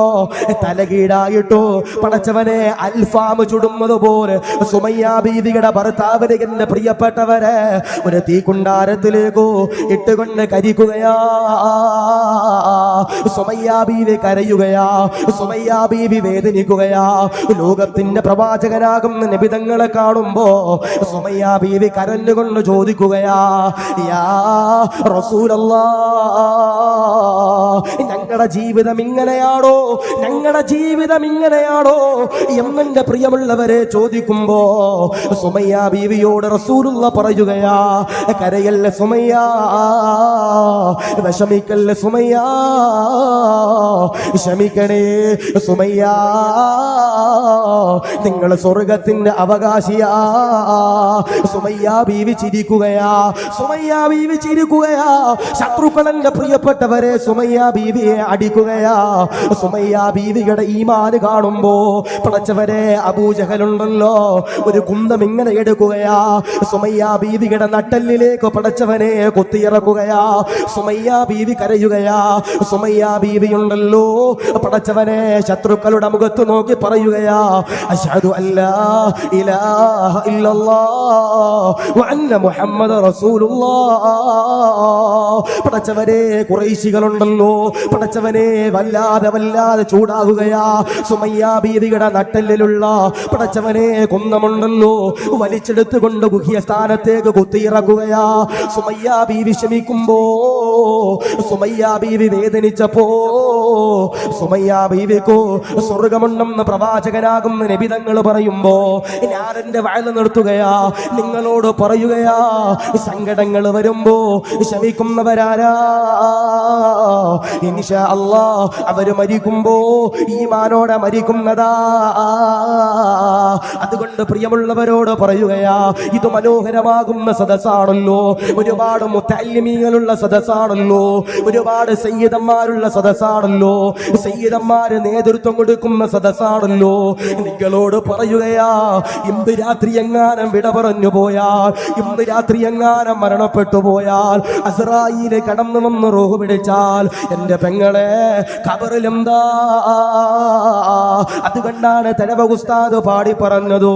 തലകീഴായിട്ടോ പടച്ചവനെ അൽഫാം ചുടുന്നത് പോലെ സുമയ്യ ബീവിയുടെ ഭർത്താവിനെ എന്റെ പ്രിയപ്പെട്ടവരെ ഒരു തീക്കുണ്ടാരത്തിലേക്കോ ഇട്ടുകൊണ്ട് കരിക്കുകയാ. സുമയ്യ ബീവി കരയുകയാ, സുമയ്യ ബീവി വേദനിക്കുകയാ. ലോകത്തിന്റെ പ്രവാചകനാകുന്ന നബിതങ്ങളെ കാണുമ്പോ സുമയ്യ ബീവി കരഞ്ഞുകൊണ്ട് ചോദിക്കുകയാ, യാ റസൂലല്ലാഹ്, ഞങ്ങളുടെ ജീവിതം ഇങ്ങനെയാണോ, ഞങ്ങളുടെ ജീവിതം ഇങ്ങനെയാണോ എന്നെ പ്രിയമുള്ളവരെ ചോദിക്കുമ്പോ സുമയ്യ ബീവിയോട് റസൂലുള്ള പറയുകയാ, കരയല്ല സുമയ്യ, വിഷമിക്കല്ല സുമയ്യ, ക്ഷമിക്കണേ സുമയ്യ, നിങ്ങൾ സ്വർഗത്തിന്റെ അവകാശിയാ. സുമയ്യ ബീവി ചിരിക്കുകയാ, സുമയ്യ ബീവി ചിരിക്കുകയാ. ശത്രുക്കളെന്റെ പ്രിയപ്പെട്ടവരെ സുമയ്യ ബീവിയെ അടിക്കുകയാ. സുമയ്യ ബീവിയുടെ ഈമാന് കാണുമ്പോ പടച്ചവരെ അബൂജഹലുണ്ടല്ലോ ഒരു കുന്തം ഇങ്ങനെ എടുക്കുകയാ. സുമയ്യ ബീവിയുടെ നട്ടെല്ലിലേക്ക് പടച്ചവനെ കുത്തിയിറക്കുകയാ. സുമയ്യ ബീവി കരയുകയാ. സുമയ്യ ബീവി ഉണ്ടല്ലോ പടച്ചവനെ ശത്രുക്കളുടെ മുഖത്ത് നോക്കി പറയുകയാ, അശ്ഹദു അല്ലാ ഇലാഹ ഇല്ലല്ലാഹ് വ അന്ന മുഹമ്മദ റസൂലുള്ളാഹ്. പടച്ചവനെ ഖുറൈശികളുണ്ടല്ലോ പടച്ചവനെ വല്ലാതെ ചൂടാകുകയാ. സുമയ്യ ബീവിയുടെ നട്ടെല്ലിലുള്ള പടച്ചവനെ കുന്നമുണ്ടല്ലോ വലിച്ചെടുത്തുകൊണ്ട് ഗുഹ്യ സ്ഥാനത്തേക്ക് കുത്തിയിറക്കുകയാ. സുമയ്യ ബീവി ക്ഷമിക്കുമ്പോ, സുമയ്യ ബീവി വേദനിച്ചപ്പോ സുമയ്യ ബീവിക്കോ സ്വർഗമുണ്ടെന്ന് പ്രവാചകനാകുന്ന നബിതങ്ങൾ പറയുമ്പോ ഞാൻ എന്റെ വയല് നിർത്തുകയാ, നിങ്ങളോട് പറയുകയാ, സങ്കടങ്ങൾ വരുമ്പോ ക്ഷമിക്കുന്നവരാരാ? ഇൻഷാ അല്ലാഹ് അവര് മരിക്കുമ്പോ ഈമാനോടെ മരിക്കുന്നതാ. അതുകൊണ്ട് പ്രിയമുള്ളവരോട് പറയുകയാ, ഇത് മനോഹരമാകുന്ന സദസ്സാണല്ലോ, ഒരുപാട് മുത്തല്ലിമീങ്ങളുള്ള സദസ്സാണല്ലോ, ഒരുപാട് സയ്യിദന്മാരുള്ള സദസ്സാണല്ലോ, സയ്യിദന്മാര് നേതൃത്വം കൊടുക്കുന്ന സദസ്സാണല്ലോ. നിങ്ങളോട് പറയുകയാ, ഇന്ന് രാത്രി എങ്ങാനും വിട പറഞ്ഞു പോയാൽ, ഇന്ന് രാത്രി എങ്ങാനും മരണപ്പെട്ടു പോയാൽ, അസ്രായീല് കടന്നു വന്ന് റൂഹ് പിടിച്ചാൽ എന്റെ പെങ്ങളെ ഖബറിലെന്താ? അതുകൊണ്ടാണ് തലവ ഉസ്താദ് പാടി പറഞ്ഞതു,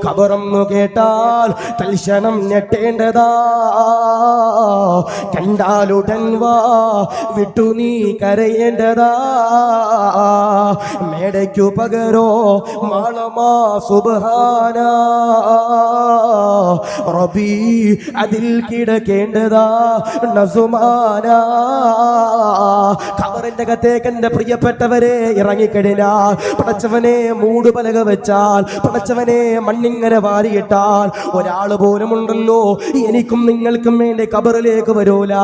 ഖബറെന്നു കേട്ടാൽ തൽക്ഷണം ഞെട്ടേണ്ടതാ, കണ്ടാലുടൻ വാ വിട്ടു നീ കരയേണ്ടതാ, മേടയ്ക്കു പകരോ മാളമാ സുബ്ഹാന റബ്ബി അതിൽ കിടക്കേണ്ടതാ നസുമാന. ഖബറിന്റെ അകത്തേക്ക് എന്റെ പ്രിയപ്പെട്ടവരെ ഇറങ്ങിക്കഴിഞ്ഞാൽ പടച്ചവനെ മൂടുപലക വെച്ചാൽ, പടച്ചവനെ മണ്ണിങ്ങനെ വാരിയിട്ടാൽ ഒരാൾ പോലും ഉണ്ടല്ലോ എനിക്കും നിങ്ങൾക്കും വേണ്ടി ഖബറിലേക്ക് വരൂല.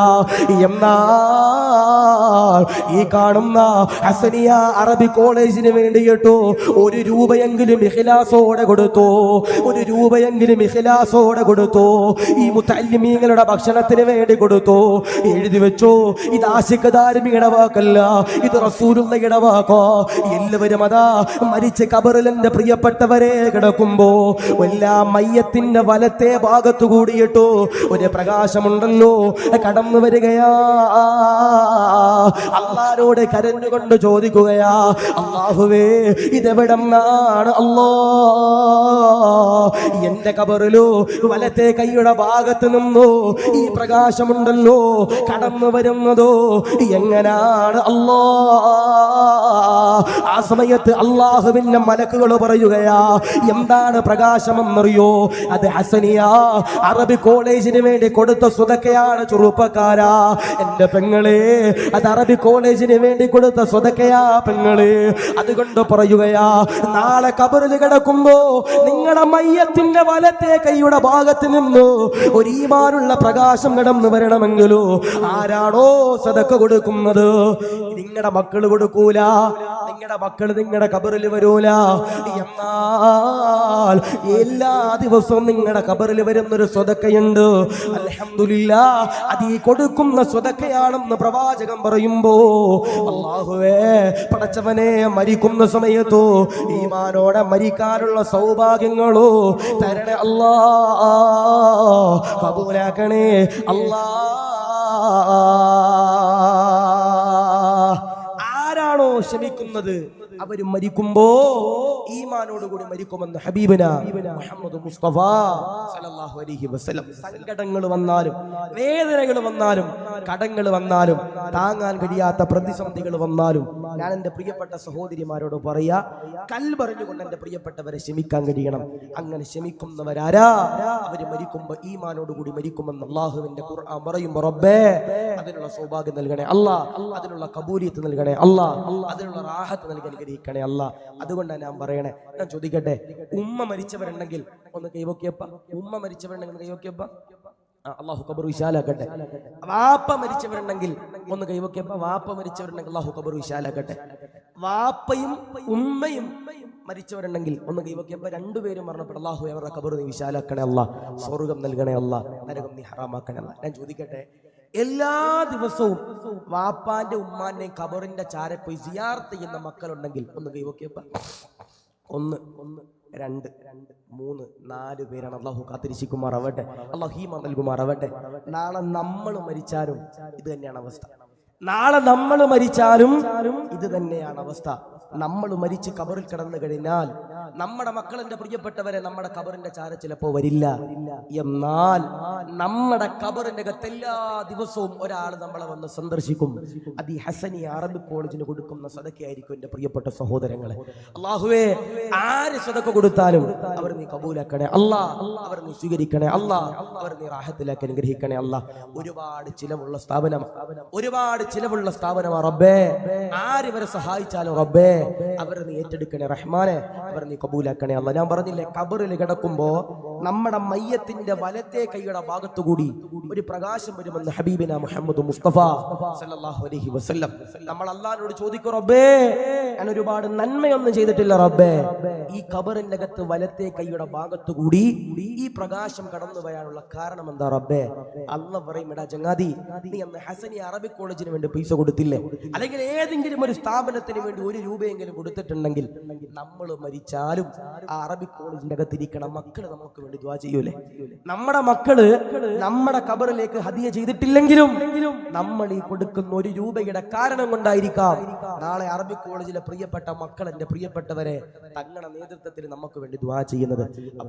എന്നാൽ ഈ കാണുന്ന ഹസനിയ അറബി കോളേജിന് വേണ്ടിയിട്ടോ 1 രൂപയെങ്കിലും ഇഖ്ലാസോടെ കൊടുത്തു, 1 രൂപയെങ്കിലും ഇഖ്ലാസോടെ കൊടുത്തു. ഈ മുത്തല്ലിമീങ്ങളുടെ ഭക്ഷണത്തിന് വേണ്ടി കൊടുത്തു. എഴുതി വെച്ചോ, ഇത് ആശിഖ് ധാർമ്മികയുടെ വാക്കല്ല, ഇത് റസൂലുള്ളാഹിയുടെ വാക്കോ. എല്ലാവരും അതാ മരിച്ച ഖബറിൽ എന്റെ പ്രിയപ്പെട്ടവരെ കിടക്കുമ്പോ എല്ലാ മയ്യത്തിന്റെ വലത്തെ ഭാഗത്തു കൂടിയിട്ടോ ഒരു പ്രകാശമുണ്ടല്ലോ കടന്നു വരികയാ. അല്ലാഹുവോട് കരഞ്ഞുകൊണ്ട് ചോദിക്കുകയാ, അല്ലാഹുവേ ഇതെവിടെന്നാണ് അല്ലാ? എന്റെ ഖബറിലോ വലത്തെ കൈയുടെ ഭാഗത്ത് നിന്നോ ഈ പ്രകാശമുണ്ടല്ലോ കടന്നു വരുന്നതോ എങ്ങനാണ് അല്ലാ? ആ സമയത്ത് അല്ലാഹുവിന്റെ മലക്കുകൾ പറയുകയാ, എന്താണ് പ്രകാശമെന്നറിയോ? അത് ഹസനിയ അറബി കോളേജിന് വേണ്ടി കൊടുത്ത സ്വതക്കയാണ്. ചെറുപ്പക്കാരാ എന്റെ പെങ്ങളെ, അത് അറബി കോളേജിന് വേണ്ടി കൊടുത്ത സ്വതക്കയാ പെങ്ങളെ. അതുകൊണ്ട് പറയുകയാ, നാളെ ഖബറിൽ കിടക്കുമ്പോ നിങ്ങളുടെ മയ്യത്തിന്റെ വലത്തെ കൈയുടെ ഭാഗത്ത് നിന്ന് ഒരു ഈമാനുള്ള പ്രകാശം കടന്നു വരണമെങ്കിലോ ആരാണോ സദക്ക കൊടുക്കുന്നത്? നിങ്ങളുടെ മക്കള് കൊടുക്കൂല, നിങ്ങളുടെ മക്കള് നിങ്ങളുടെ ഖബറിൽ വരൂല. എന്നാൽ എല്ലാ ദിവസവും നിങ്ങളുടെ ഖബറിൽ വരുന്നൊരു സ്വതക്കയുണ്ട്. അൽഹംദുലില്ലാഹ്, അത് ഈ കൊടുക്കുന്ന സ്വതക്കയാണെന്ന് പ്രവാചകൻ പറയുമ്പോ അല്ലാഹുവേ പടച്ചവനെ മരിക്കുന്ന സമയത്തോ ഈമാനോടെ മരിക്കാനുള്ള സൗഭാഗ്യങ്ങളോ തരണേ അല്ലാ, കബൂലാക്കണേ അല്ലാ. ആരാണോ ക്ഷമിക്കുന്നത് അവര് മരിക്കുമ്പോ ഈമാനോടുകൂടി മരിക്കുമെന്ന് ഹബീബിന മുഹമ്മദ് മുസ്തഫ സല്ലല്ലാഹു അലൈഹി വസല്ലം. സങ്കടങ്ങൾ വന്നാലും വേദനകൾ വന്നാലും കടങ്ങൾ വന്നാലും താങ്ങാൻ കഴിയാത്ത പ്രതിസന്ധികൾ വന്നാലും ഞാൻ എന്റെ പ്രിയപ്പെട്ട സഹോദരിമാരോട് പറയാ, കൽബറിഞ്ഞുകൊണ്ട് എന്റെ പ്രിയപ്പെട്ടവരെ ക്ഷമിക്കാൻ കഴിയണം. അങ്ങനെ ക്ഷമിക്കുന്നവരാരാ? അവര് മരിക്കുമ്പോ ഈമാനോടുകൂടി മരിക്കുമെന്ന് അള്ളാഹുവിന്റെ ഖുർആൻ പറയുമ്പോ റബ്ബേ അതിനുള്ള സൗഭാഗ്യം നൽകണേ അല്ലാ, അതിനുള്ള കബൂലിയത്ത് നൽകണേ അല്ലാ, അതിനുള്ള റാഹത്ത് നൽകി അനുഗ്രഹിക്കണേ അല്ലാ. അതുകൊണ്ടാണ് ഞാൻ പറയണേ. ഞാൻ ചോദിക്കട്ടെ, ഉമ്മ മരിച്ചവരുണ്ടെങ്കിൽ ഒന്ന് കൈവക്കിയപ്പ, ഉമ്മ മരിച്ചവരുണ്ടെങ്കിൽ കൈവക്കിയപ്പ, അള്ളാഹു ഖബർ വിശാലാക്കട്ടെ. വാപ്പ മരിച്ചവരുണ്ടെങ്കിൽ ഒന്ന് കൈവക്കിയപ്പ, വാപ്പ മരിച്ചവരുണ്ടെങ്കിൽ അള്ളാഹു ഖബർ വിശാലാക്കട്ടെ. വാപ്പയും ഉമ്മയും മരിച്ചവരുണ്ടെങ്കിൽ ഒന്ന് കൈവക്കിയപ്പ, രണ്ടുപേരും മരണപ്പെട്ട അള്ളാഹു അവരുടെ ഖബർ നീ വിശാലാക്കണേ അല്ലാ, സ്വർഗം നൽകണേ അല്ലാ, നരകം നീ ഹറാമാക്കണേ അല്ലാ. ഞാൻ ചോദിക്കട്ടെ, എല്ലാ ദിവസവും വാപ്പാന്റെ ഉമ്മാന്റെയും ഖബറിന്റെ ചാരെ പോയി സിയാറത്ത് ചെയ്യുന്ന മക്കളുണ്ടെങ്കിൽ ഒന്ന് കൈവക്കിയപ്പ, ഒന്ന് രണ്ട് മൂന്ന് നാല് പേരാണ്. അള്ളാഹു കാത്തിരിക്കുമാറാവട്ടെ, അള്ളാഹു ഈമാൻ നൽകുമാറാവട്ടെ. നാളെ നമ്മൾ മരിച്ചാലും ഇത് തന്നെയാണ് അവസ്ഥ. നാളെ നമ്മൾ മരിച്ചാലും ഇത് തന്നെയാണ് അവസ്ഥ. നമ്മൾ മരിച്ച് കബറിൽ കിടന്നു കഴിഞ്ഞാൽ നമ്മുടെ മക്കളെന്റെ പ്രിയപ്പെട്ടവരെ നമ്മുടെ കബറിന്റെ ചാര ചിലപ്പോ വരില്ല. എന്നാൽ നമ്മുടെ കബറിന്റെ അകത്ത് എല്ലാ ദിവസവും ഒരാൾ നമ്മളെ വന്ന് സന്ദർശിക്കും. അത് ഈ ഹസനി അറബിക് കോളേജിന് കൊടുക്കുന്ന സദക്കയായിരിക്കും. എന്റെ പ്രിയപ്പെട്ട സഹോദരങ്ങളെ, അള്ളാഹുവേ ആര് സദക്ക കൊടുത്താലും അവർ നീ കബൂലാക്കണേ അല്ലാ, അവർ നീ സ്വീകരിക്കണേ അല്ലാ, അവർ നീ റാഹത്തിലാക്കി അനുഗ്രഹിക്കണേ അല്ലാ. ഒരുപാട് ചിലവുള്ള സ്ഥാപനമാണ് റബ്ബേ. ആരിവരെ സഹായിച്ചാലും റബ്ബേ അവർ നീ ഏറ്റെടുക്കണേ റഹ്മാനെ, അവർ നീ കബൂലാക്കണേ അല്ലാ. ഞാൻ പറഞ്ഞില്ലേ, ഖബറിൽ കിടക്കുമ്പോ നമ്മുടെ മയ്യത്തിന്റെ വലത്തെ കൈയുടെ ഭാഗത്തുകൂടി ഒരു പ്രകാശം വരുമെന്ന് ഹബീബിന മുഹമ്മദ് മുസ്തഫ സല്ലല്ലാഹു അലൈഹി വസല്ലം. നമ്മൾ അല്ലാഹുവോട് ചോദിക്കും, റബ്ബേ ഞാൻ ഒരുപാട് നന്മയൊന്നും ചെയ്തിട്ടില്ല റബ്ബേ, ഈ ഖബറിന്റെ അകത്ത് വലത്തെ കൈയുടെ ഭാഗത്തുകൂടി ഈ പ്രകാശം കടന്നു വരാനുള്ള കാരണം എന്താ റബ്ബേ? അല്ലാഹു പറയും, എടാ ചങ്ങാതി, നീ അന്ന് ഹസനി അറബിക് കോളേജിന് വേണ്ടി പൈസ കൊടുത്തില്ലേ, അല്ലെങ്കിൽ ഏതെങ്കിലും ഒരു സ്ഥാപനത്തിന് വേണ്ടി ഒരു രൂപയെങ്കിലും കൊടുത്തിട്ടുണ്ടെങ്കിൽ നമ്മൾ മരിച്ചാലും ആ അറബിക് കോളേജിന്റെ അകത്തിരിക്കണം മക്കള് നമുക്ക് വേണ്ടി ദുആ ചെയ്യൂലേ? നമ്മുടെ മക്കള് നമ്മുടെ ഖബറിലേക്ക് ഹദിയ ചെയ്തിട്ടില്ലെങ്കിലും നമ്മൾ ഈ കൊടുക്കുന്ന ഒരു രൂപയുടെ കാരണം കൊണ്ടായിരിക്കാം നാളെ അറബിക് കോളേജിലെ പ്രിയപ്പെട്ട മക്കൾ, എന്റെ പ്രിയപ്പെട്ടവരെ, തങ്ങളുടെ നേതൃത്വത്തിൽ നമുക്ക് വേണ്ടി ദുആ ചെയ്യുന്നത്.